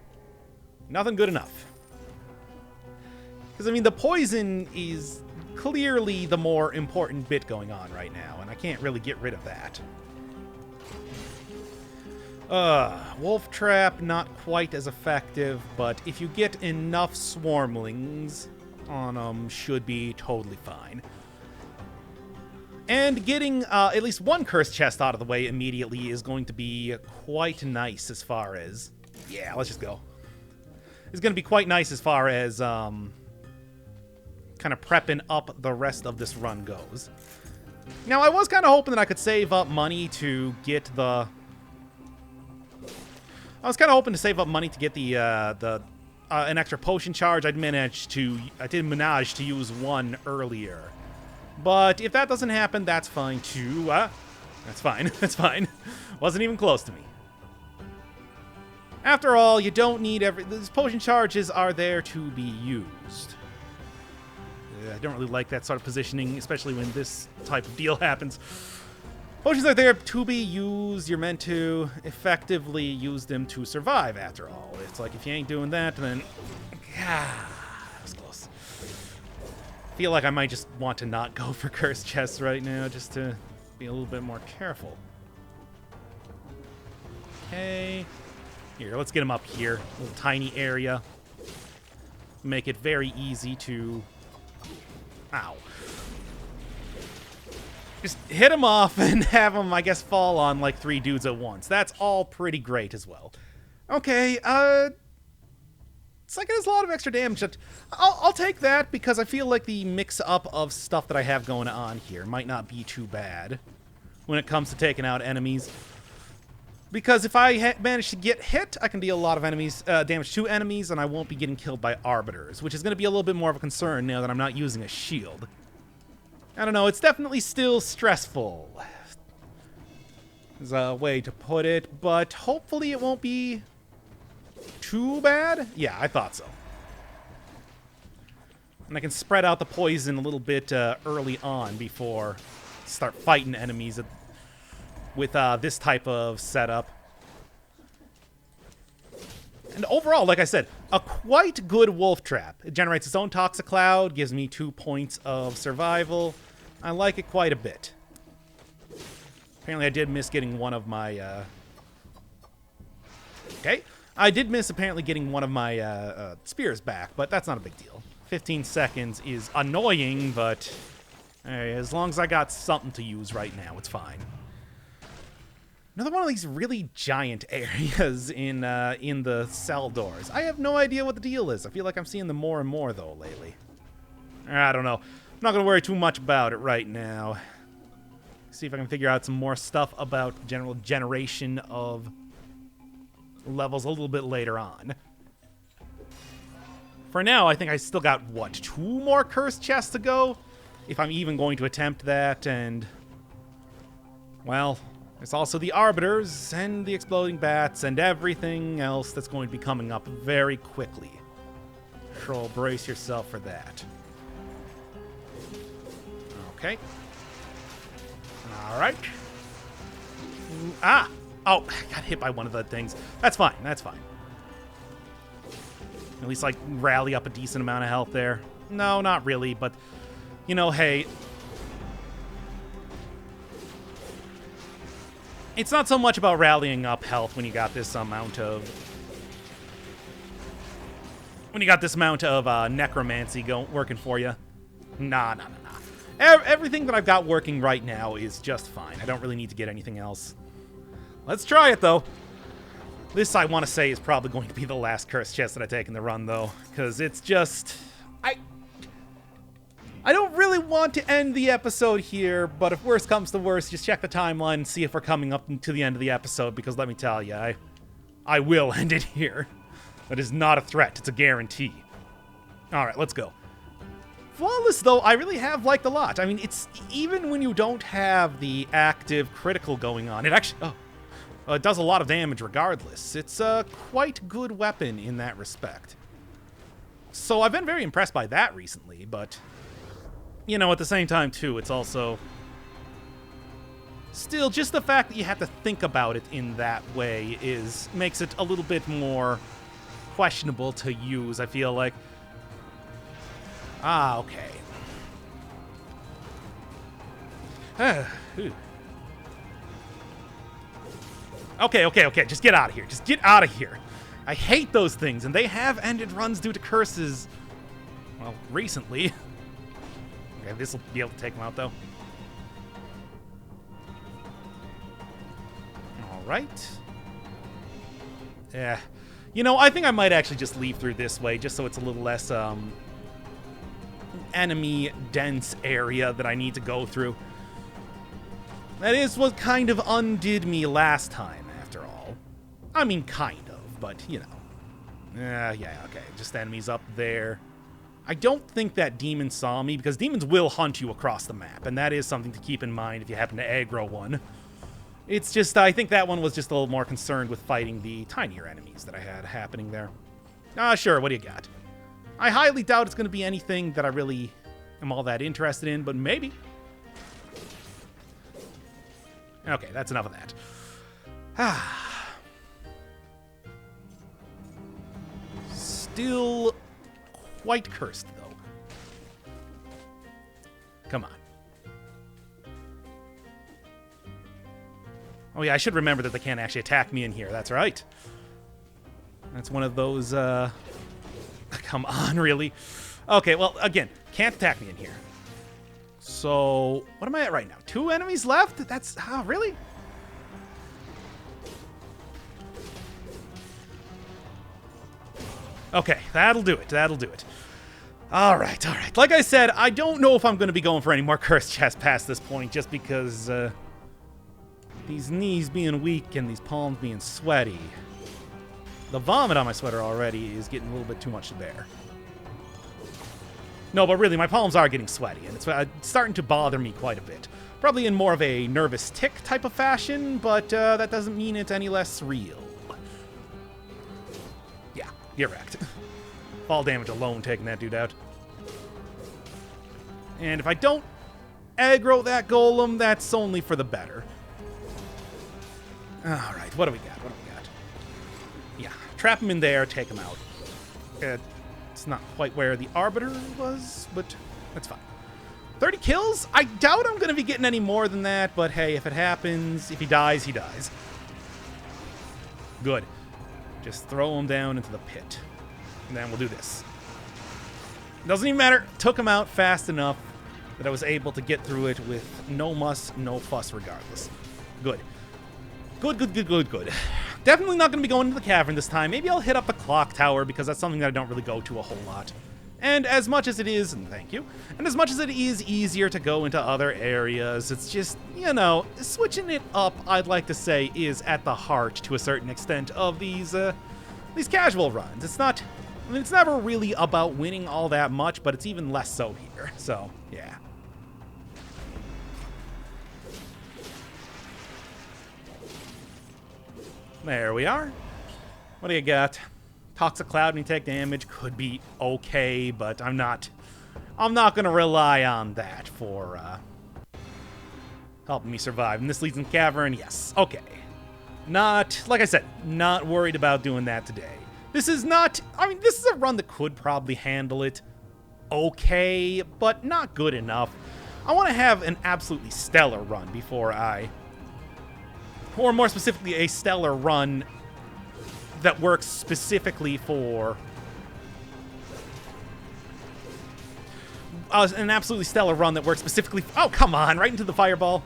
Nothing good enough. Because, I mean, the poison is clearly the more important bit going on right now, and I can't really get rid of that. Wolf Trap, not quite as effective, but if you get enough swarmlings on them, should be totally fine. And getting at least one cursed chest out of the way immediately is going to be quite nice as far as... Yeah, let's just go. It's going to be quite nice as far as kind of prepping up the rest of this run goes. Now, I was kind of hoping that I could save up money to get the... I was kind of hoping to save up money to get an extra potion charge. I did manage to use one earlier. But if that doesn't happen, that's fine too. That's fine. That's fine. Wasn't even close to me. After all, you don't need these potion charges are there to be used. I don't really like that sort of positioning, especially when this type of deal happens. Potions are there to be used. You're meant to effectively use them to survive, after all. It's like, if you ain't doing that, then... that was close. I feel like I might just want to not go for cursed chests right now, just to be a little bit more careful. Okay. Here, let's get him up here. A little tiny area. Make it very easy to... Ow. Just hit him off and have him, I guess, fall on like 3 dudes at once. That's all pretty great as well. Okay, it's like it has a lot of extra damage. I'll take that because I feel like the mix-up of stuff that I have going on here might not be too bad when it comes to taking out enemies. Because if I manage to get hit, I can deal a lot of damage to enemies, and I won't be getting killed by arbiters, which is going to be a little bit more of a concern now that I'm not using a shield. I don't know, it's definitely still stressful. There's a way to put it, but hopefully it won't be too bad. Yeah, I thought so. And I can spread out the poison a little bit early on before start fighting enemies with this type of setup. And overall, like I said, a quite good wolf trap. It generates its own toxic cloud, gives me 2 points of survival. I like it quite a bit. Apparently I did miss getting one of my... Okay. I did miss apparently getting one of my spears back, but that's not a big deal. 15 seconds is annoying, but as long as I got something to use right now, it's fine. Another one of these really giant areas in the cell doors. I have no idea what the deal is. I feel like I'm seeing them more and more, though, lately. I don't know. I'm not going to worry too much about it right now. See if I can figure out some more stuff about general generation of levels a little bit later on. For now, I think I still got, what, 2 more cursed chests to go? If I'm even going to attempt that, and... well, there's also the Arbiters, and the Exploding Bats, and everything else that's going to be coming up very quickly. So brace yourself for that. Okay. Alright. Ah! Oh, I got hit by one of the things. That's fine, that's fine. At least, like, rally up a decent amount of health there. No, not really, but, you know, hey. It's not so much about rallying up health when you got this amount of... necromancy working for you. Nah. Everything that I've got working right now is just fine. I don't really need to get anything else. Let's try it, though. This, I want to say, is probably going to be the last cursed chest that I take in the run, though. Because it's just... I don't really want to end the episode here, but if worse comes to worse, just check the timeline and see if we're coming up to the end of the episode, because let me tell you, I will end it here. That is not a threat, it's a guarantee. Alright, let's go. Flawless, though, I really have liked a lot. I mean, it's... even when you don't have the active critical going on, it actually... it does a lot of damage regardless. It's a quite good weapon in that respect. So I've been very impressed by that recently, but... you know, at the same time, too, it's also... still, just the fact that you have to think about it in that way makes it a little bit more questionable to use, I feel like. Ah, okay. Okay, just get out of here. Just get out of here. I hate those things, and they have ended runs due to curses, well, recently. Okay, this will be able to take them out, though. Alright. Yeah. You know, I think I might actually just leave through this way, just so it's a little less, enemy-dense area that I need to go through. That is what kind of undid me last time, after all. I mean, kind of, but, you know. Yeah, okay, just enemies up there. I don't think that demon saw me, because demons will hunt you across the map, and that is something to keep in mind if you happen to aggro one. It's just, I think that one was just a little more concerned with fighting the tinier enemies that I had happening there. Sure, what do you got? I highly doubt it's going to be anything that I really am all that interested in, but maybe. Okay, that's enough of that. Still quite cursed, though. Come on. Oh yeah, I should remember that they can't actually attack me in here. That's right. That's one of those, come on, really? Okay, well, again, can't attack me in here. So, what am I at right now? 2 enemies left? That's... really? Okay, that'll do it. That'll do it. All right. Like I said, I don't know if I'm going to be going for any more cursed chests past this point, just because, these knees being weak and these palms being sweaty. The vomit on my sweater already is getting a little bit too much to bear. No, but really, my palms are getting sweaty, and it's starting to bother me quite a bit. Probably in more of a nervous tick type of fashion, but that doesn't mean it's any less real. Yeah, you're wrecked. Fall damage alone taking that dude out. And if I don't aggro that golem, that's only for the better. Alright, what do we got? Yeah, trap him in there, take him out. It's not quite where the Arbiter was, but that's fine. 30 kills? I doubt I'm going to be getting any more than that, but hey, if it happens, if he dies, he dies. Good. Just throw him down into the pit. And then we'll do this. Doesn't even matter. Took him out fast enough that I was able to get through it with no muss, no fuss regardless. Good. Good. Definitely not going to be going to the cavern this time. Maybe I'll hit up the Clocktower because that's something that I don't really go to a whole lot. And as much as it is, and thank you, and as much as it is easier to go into other areas, it's just, you know, switching it up, I'd like to say, is at the heart, to a certain extent, of these casual runs. It's not, I mean, it's never really about winning all that much, but it's even less so here, so, yeah. There we are. What do you got? Toxic Cloud and you take damage could be okay, but I'm not going to rely on that for helping me survive. And this leads in cavern, yes. Okay. Not, like I said, not worried about doing that today. This is not, I mean, this is a run that could probably handle it okay, but not good enough. I want to have an absolutely stellar run before or more specifically, a stellar run that works specifically for an absolutely stellar run that works specifically, oh come on, right into the fireball,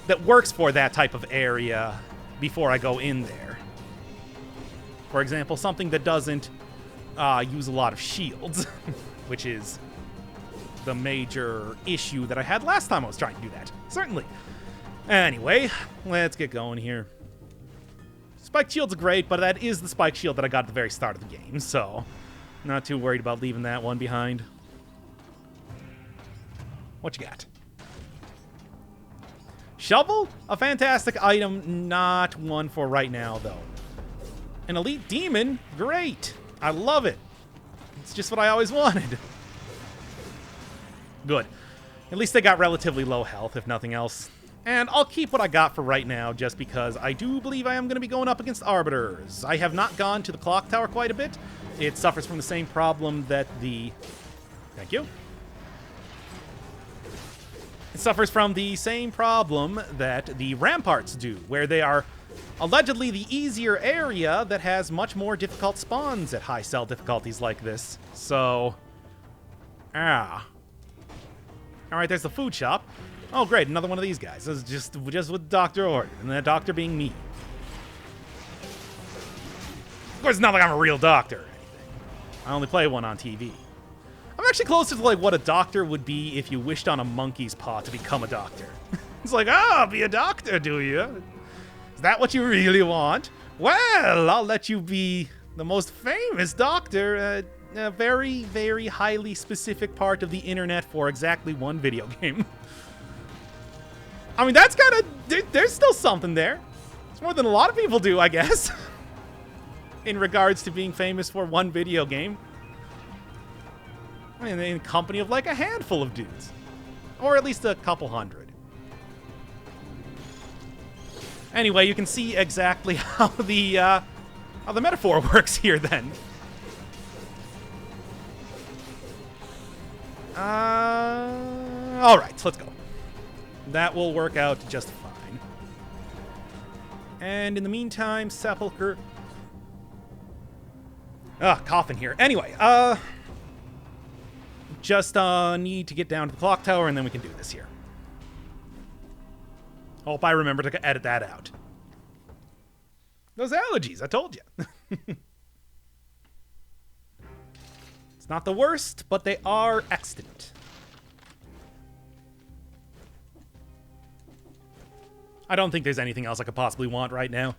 that works for that type of area before I go in there. For example, something that doesn't use a lot of shields, which is the major issue that I had last time I was trying to do that. Certainly. Anyway, let's get going here. Spike shield's great, but that is the spike shield that I got at the very start of the game, so not too worried about leaving that one behind. What you got? Shovel? A fantastic item, not one for right now, though. An elite demon? Great. I love it. It's just what I always wanted. Good. At least they got relatively low health, if nothing else. And I'll keep what I got for right now, just because I do believe I am going to be going up against Arbiters. I have not gone to the Clocktower quite a bit. It suffers from the same problem that the... Thank you. It suffers from the same problem that the Ramparts do, where they are allegedly the easier area that has much more difficult spawns at high cell difficulties like this. So... Alright, there's the food shop. Oh, great, another one of these guys. This is just what the doctor ordered, and that doctor being me. Of course, it's not like I'm a real doctor or anything. I only play one on TV. I'm actually closer to, like, what a doctor would be if you wished on a monkey's paw to become a doctor. It's like, oh, be a doctor, do you? Is that what you really want? Well, I'll let you be the most famous doctor, a very, very highly specific part of the internet for exactly one video game. I mean, that's kind of... There's still something there. It's more than a lot of people do, I guess. In regards to being famous for one video game. I mean, in company of like a handful of dudes. Or at least a couple hundred. Anyway, you can see exactly how the metaphor works here, then. Alright, let's go. That will work out just fine. And in the meantime, Sepulcher... coffin here. Anyway, just need to get down to the Clocktower, and then we can do this here. Hope I remember to edit that out. Those allergies, I told you. It's not the worst, but they are extant. I don't think there's anything else I could possibly want right now.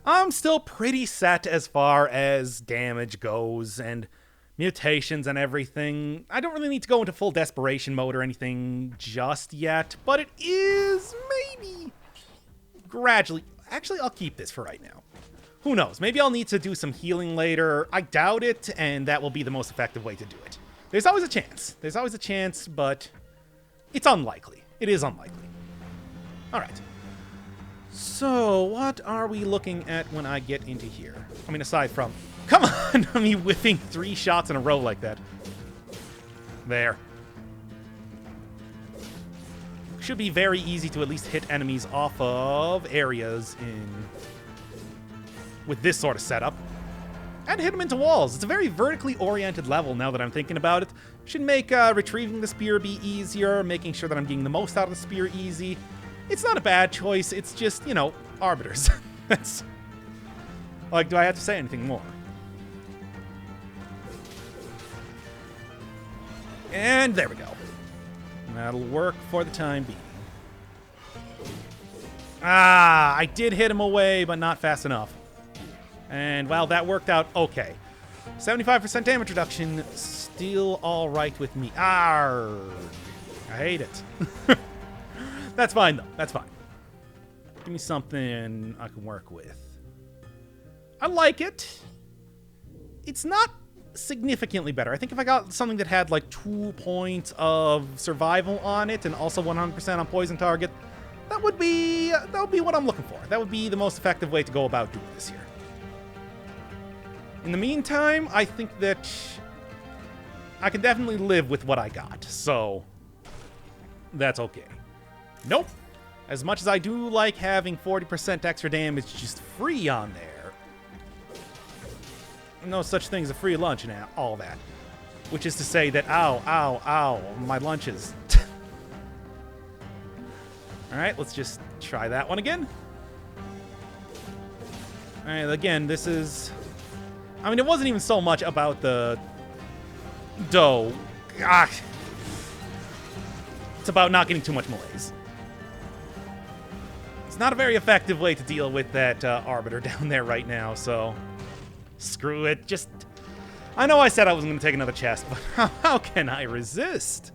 I'm still pretty set as far as damage goes and mutations and everything. I don't really need to go into full desperation mode or anything just yet, but it is maybe gradually... Actually, I'll keep this for right now. Who knows? Maybe I'll need to do some healing later. I doubt it, and that will be the most effective way to do it. There's always a chance. There's always a chance, but it's unlikely. It is unlikely. All right. So, what are we looking at when I get into here? I mean, aside from... Come on! I mean, whiffing 3 shots in a row like that. There. Should be very easy to at least hit enemies off of areas with this sort of setup. And hit them into walls. It's a very vertically oriented level now that I'm thinking about it. Should make retrieving the spear be easier, making sure that I'm getting the most out of the spear easy. It's not a bad choice, it's just, you know, arbiters. That's... Like, do I have to say anything more? And there we go. That'll work for the time being. Ah, I did hit him away, but not fast enough. And, well, that worked out okay. 75% damage reduction, still all right with me. Arrgh. I hate it. That's fine, though. That's fine. Give me something I can work with. I like it. It's not significantly better. I think if I got something that had, like, 2 points of survival on it and also 100% on poison target, that would be what I'm looking for. That would be the most effective way to go about doing this here. In the meantime, I think that I can definitely live with what I got, so that's okay. Nope. As much as I do like having 40% extra damage just free on there, no such thing as a free lunch and all that. Which is to say that, ow, ow, ow, my lunches. Alright, let's just try that one again. Alright, again, this is... I mean, it wasn't even so much about the dough. Ah. It's about not getting too much malaise. It's not a very effective way to deal with that arbiter down there right now, so screw it. Just, I know I said I wasn't going to take another chest, but how can I resist?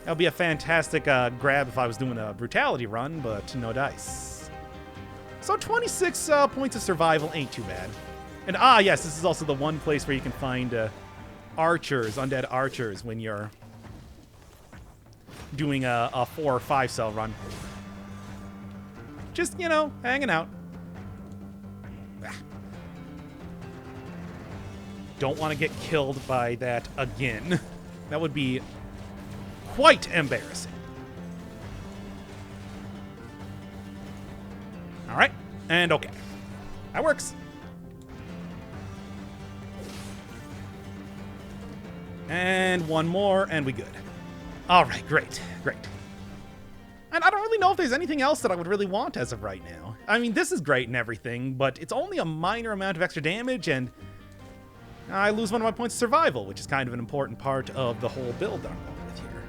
That would be a fantastic grab if I was doing a brutality run, but no dice. So 26 points of survival ain't too bad. And yes, this is also the one place where you can find archers, undead archers, when you're doing a 4 or 5 cell run. Just, you know, hanging out. Don't want to get killed by that again. That would be quite embarrassing. All right, and okay. That works. And one more, and we good. All right, great, great. And I don't really know if there's anything else that I would really want as of right now. I mean, this is great and everything, but it's only a minor amount of extra damage, and I lose one of my points of survival, which is kind of an important part of the whole build that I'm going with here.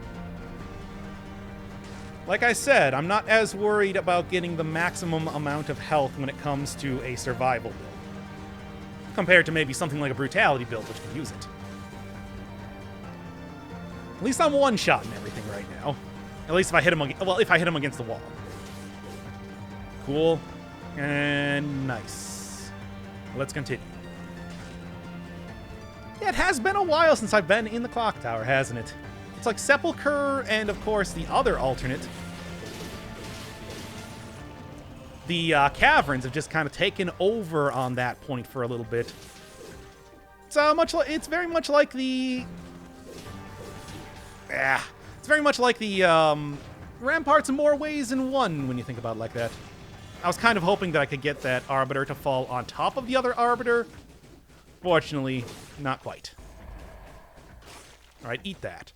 Like I said, I'm not as worried about getting the maximum amount of health when it comes to a survival build, compared to maybe something like a brutality build, which can use it. At least I'm one-shotting everything right now. At least if I hit him, if I hit him against the wall. Cool. And nice. Let's continue. Yeah, it has been a while since I've been in the Clocktower, hasn't it? It's like Sepulchre and, of course, the other alternate. The caverns have just kind of taken over on that point for a little bit. It's very much like the... It's very much like the ramparts in more ways than one when you think about it like that. I was kind of hoping that I could get that arbiter to fall on top of the other arbiter. Fortunately, not quite. Alright, eat that.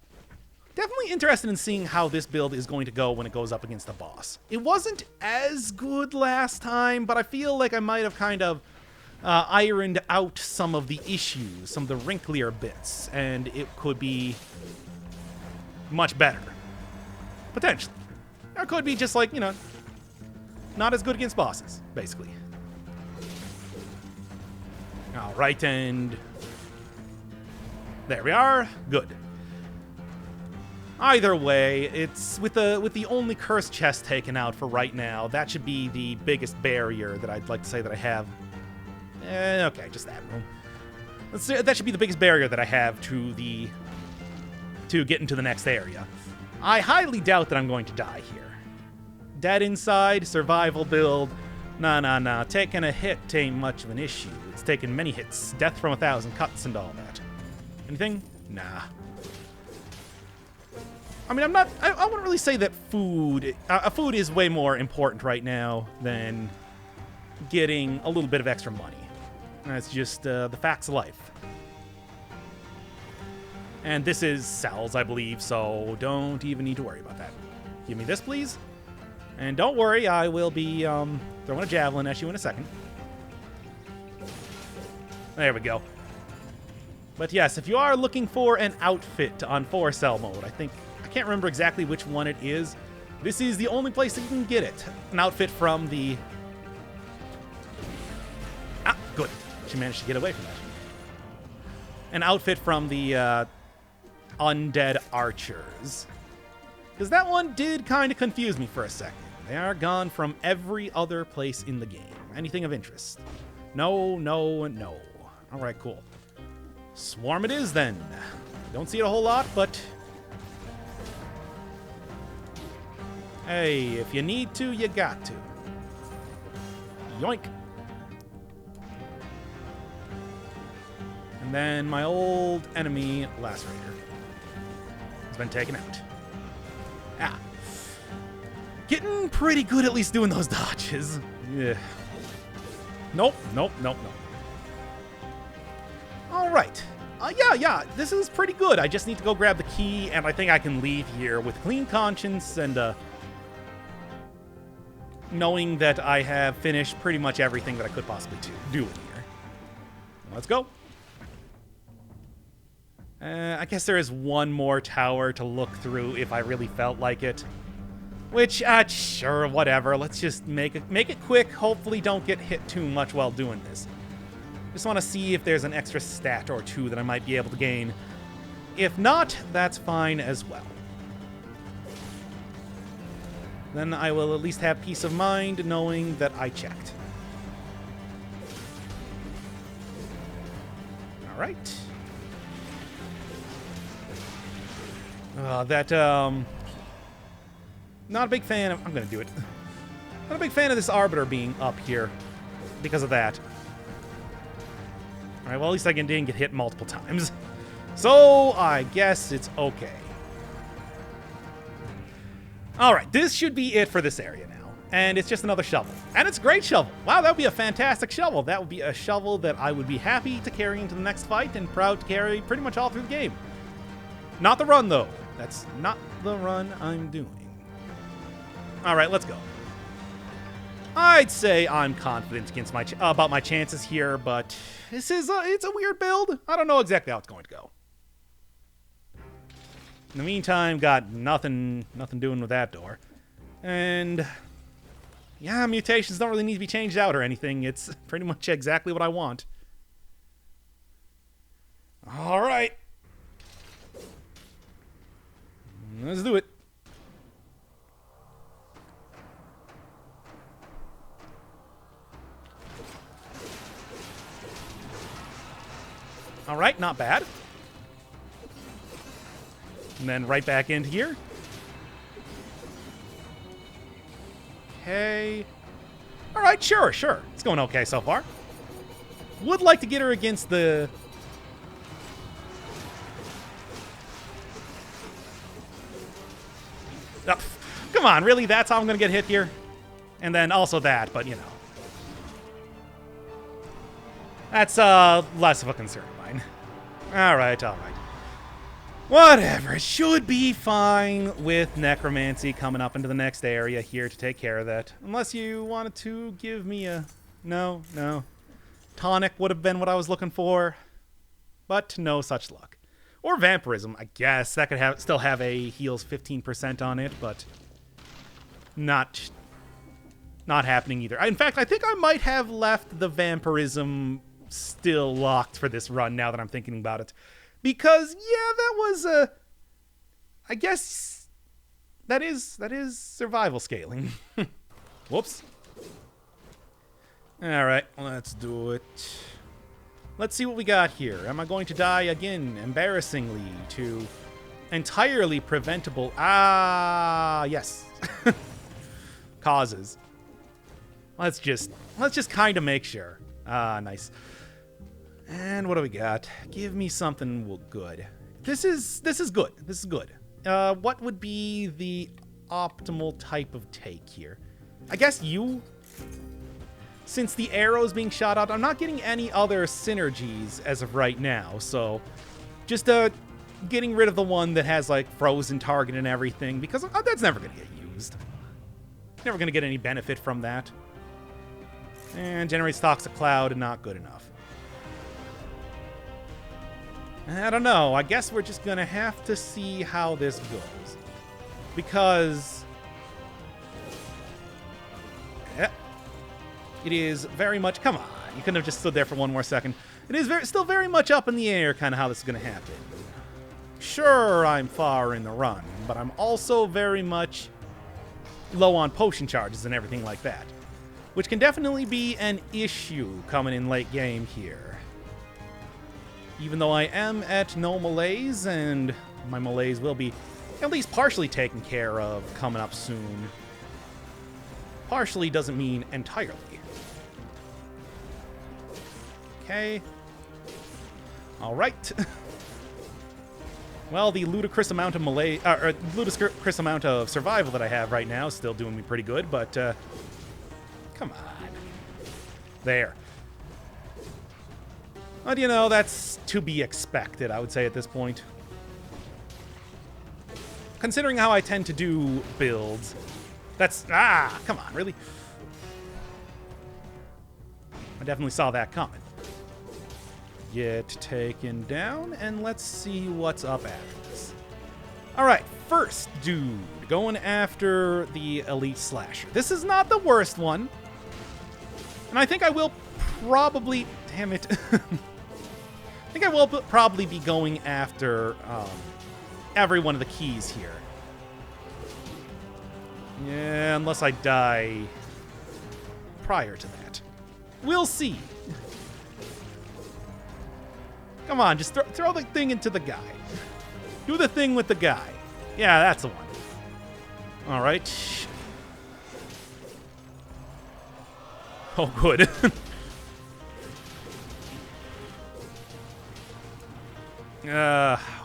Definitely interested in seeing how this build is going to go when it goes up against the boss. It wasn't as good last time, but I feel like I might have kind of ironed out some of the issues, some of the wrinklier bits, and it could be much better. Potentially. Or it could be just like, you know, not as good against bosses, basically. Alright, and there we are. Good. Either way, it's with the only cursed chest taken out for right now, that should be the biggest barrier that I'd like to say that I have. Okay, just that room. That should be the biggest barrier that I have to get into the next area. I highly doubt that I'm going to die here. Dead inside, survival build. Nah. Taking a hit ain't much of an issue. It's taken many hits. Death from 1,000 cuts and all that. Anything? Nah. I mean, I wouldn't really say that food is way more important right now than getting a little bit of extra money. That's just the facts of life. And this is cells, I believe, so don't even need to worry about that. Give me this, please. And don't worry, I will be throwing a javelin at you in a second. There we go. But yes, if you are looking for an outfit on 4-cell mode, I can't remember exactly which one it is. This is the only place that you can get it. An outfit from the... Ah, good. She managed to get away from that. An outfit from the undead archers. Because that one did kind of confuse me for a second. They are gone from every other place in the game. Anything of interest? No. Alright, cool. Swarm it is, then. Don't see it a whole lot, but... Hey, if you need to, you got to. Yoink. And then my old enemy, Lacerator, has been taken out. Ah. Getting pretty good at least doing those dodges. Yeah. Nope. All right. Yeah, this is pretty good. I just need to go grab the key, and I think I can leave here with clean conscience and knowing that I have finished pretty much everything that I could possibly do in here. Let's go. I guess there is one more tower to look through if I really felt like it. Which, sure, whatever. Let's just make it quick. Hopefully don't get hit too much while doing this. Just want to see if there's an extra stat or two that I might be able to gain. If not, that's fine as well. Then I will at least have peace of mind knowing that I checked. All right. Not a big fan of... I'm going to do it. Not a big fan of this Arbiter being up here because of that. Alright, well, at least I didn't get hit multiple times. So, I guess it's okay. Alright, this should be it for this area now. And it's just another shovel. And it's a great shovel. Wow, that would be a fantastic shovel. That would be a shovel that I would be happy to carry into the next fight and proud to carry pretty much all through the game. Not the run, though. That's not the run I'm doing. Alright, let's go. I'd say I'm confident about my chances here, but it's a weird build. I don't know exactly how it's going to go. In the meantime, got nothing doing with that door. And yeah, mutations don't really need to be changed out or anything. It's pretty much exactly what I want. All right. Let's do it. All right, not bad. And then right back into here. Okay. All right, sure. It's going okay so far. Would like to get her against the... Oh, come on, really? That's how I'm going to get hit here? And then also that, but you know. That's less of a concern of mine. All right. Whatever. It should be fine with necromancy coming up into the next area here to take care of that. Unless you wanted to give me a... No. Tonic would have been what I was looking for. But no such luck. Or vampirism, I guess. That could still have a heals 15% on it, but not happening either. In fact, I think I might have left the vampirism still locked for this run now that I'm thinking about it. Because, yeah, that was, I guess that is survival scaling. Whoops. All right, let's do it. Let's see what we got here. Am I going to die again, embarrassingly, to entirely preventable... Ah, yes. Causes. Let's just kind of make sure. Ah, nice. And what do we got? Give me something good. This is good. This is good. What would be the optimal type of take here? I guess you. Since the arrow's being shot out, I'm not getting any other synergies as of right now, so just getting rid of the one that has like frozen target and everything, because that's never gonna get used. Never gonna get any benefit from that. And generates toxic cloud, and not good enough. I don't know. I guess we're just gonna have to see how this goes, because it is very much... Come on, you couldn't have just stood there for one more second. It is still very much up in the air, kind of how this is gonna happen. Sure, I'm far in the run, but I'm also very much low on potion charges and everything like that, which can definitely be an issue coming in late game here. Even though I am at no malaise, and my malaise will be at least partially taken care of coming up soon. Partially doesn't mean entirely. Okay. Alright. Well, the ludicrous amount of ludicrous amount of survival that I have right now is still doing me pretty good, but come on. There. But, you know, that's to be expected, I would say, at this point. Considering how I tend to do builds, that's... Ah, come on, really? I definitely saw that coming. Get taken down, and let's see what's up after this. Alright, first dude, going after the Elite Slasher. This is not the worst one. And I think I will probably... Damn it. I think I will probably be going after every one of the keys here. Yeah, unless I die prior to that. We'll see. Come on, just throw the thing into the guy. Do the thing with the guy. Yeah, that's the one. All right. Oh, good.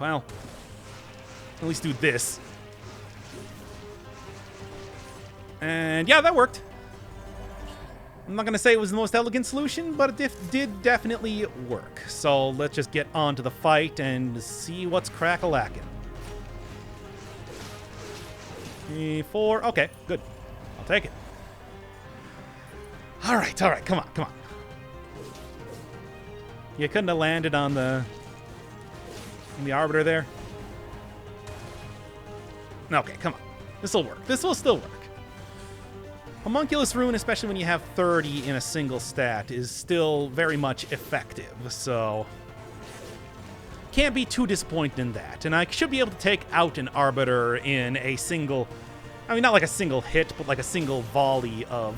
Well, at least do this. And yeah, that worked. I'm not going to say it was the most elegant solution, but it did definitely work. So let's just get on to the fight and see what's crack-a-lackin'. 3, 4. Okay, good. I'll take it. All right, come on, come on. You couldn't have landed on the Arbiter there? Okay, come on. This'll work. This will still work. Homunculus Rune, especially when you have 30 in a single stat, is still very much effective, so... Can't be too disappointed in that. And I should be able to take out an Arbiter in a single... I mean, not like a single hit, but like a single volley of...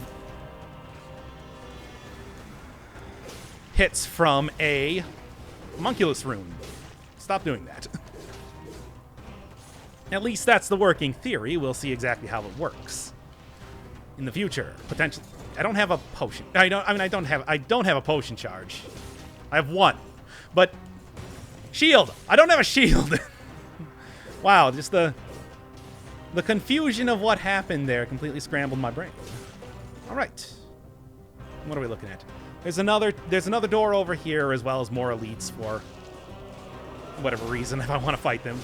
hits from a Homunculus Rune. Stop doing that. At least that's the working theory. We'll see exactly how it works in the future. Potentially, I don't have a potion. I don't have a potion charge. I have one, but shield. I don't have a shield. Wow, just the confusion of what happened there completely scrambled my brain. All right, what are we looking at? There's another door over here, as well as more elites for whatever reason, if I want to fight them.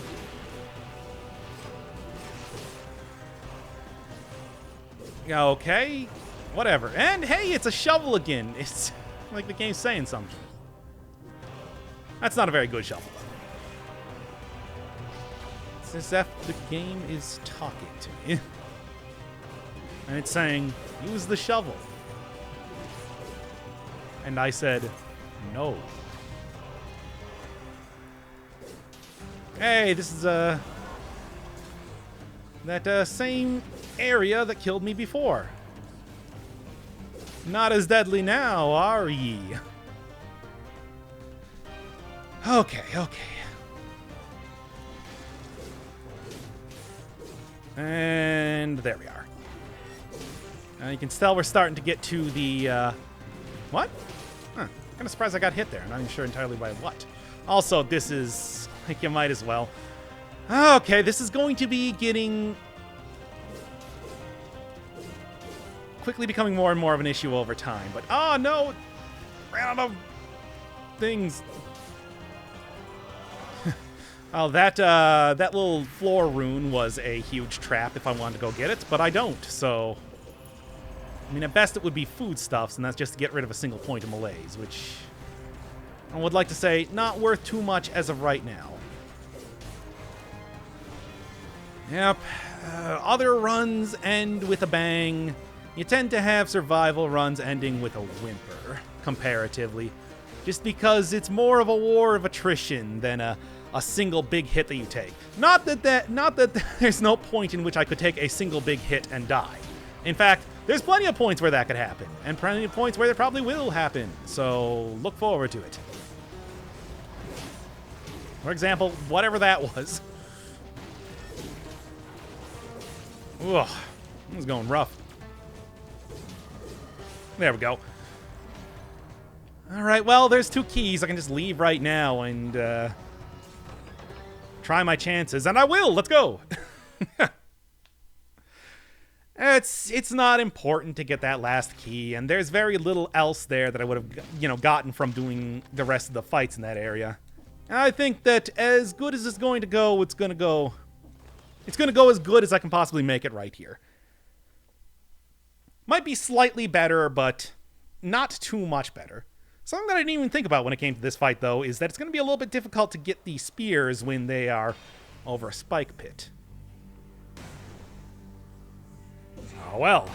Okay, whatever. And hey, it's a shovel again. It's like the game's saying something. That's not a very good shovel, though. It's as if the game is talking to me. And it's saying, use the shovel. And I said, no. Hey, this is that same area that killed me before. Not as deadly now, are ye? Okay. And there we are. You can tell we're starting to get to the, what? Huh. Kind of surprised I got hit there. I'm not even sure entirely by what. Also, this is, like, you might as well. Okay, this is going to be getting... quickly becoming more and more of an issue over time. But, oh, no! Ran out of things. Oh, that little floor rune was a huge trap if I wanted to go get it, but I don't, so... I mean, at best it would be foodstuffs, and that's just to get rid of a single point of malaise, which I would like to say not worth too much as of right now. Yep. Other runs end with a bang. You tend to have survival runs ending with a whimper, comparatively, just because it's more of a war of attrition than a single big hit that you take. Not that there's no point in which I could take a single big hit and die. In fact, there's plenty of points where that could happen, and plenty of points where it probably will happen, so look forward to it. For example, whatever that was. Ugh, this is going rough. There we go. Alright, well, there's 2 keys. I can just leave right now and, try my chances, and I will! Let's go! It's not important to get that last key, and there's very little else there that I would have, gotten from doing the rest of the fights in that area. And I think that as good as it's going to go, it's going to go as good as I can possibly make it right here. Might be slightly better, but not too much better. Something that I didn't even think about when it came to this fight, though, is that it's going to be a little bit difficult to get the spears when they are over a spike pit. Oh well,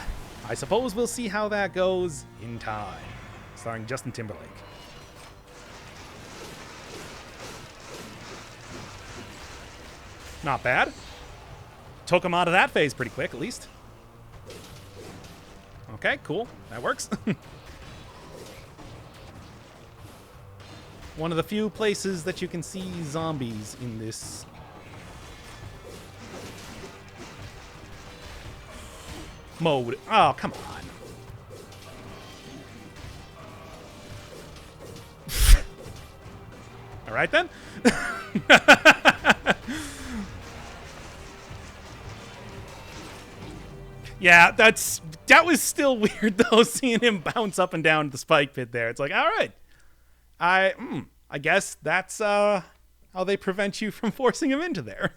I suppose we'll see how that goes in time. Starring Justin Timberlake. Not bad. Took him out of that phase pretty quick, at least. Okay, cool. That works. One of the few places that you can see zombies in this. Mode. Oh, come on. All right, then. Yeah, that was still weird, though, seeing him bounce up and down the spike pit there. It's like, all right. I guess that's how they prevent you from forcing him into there.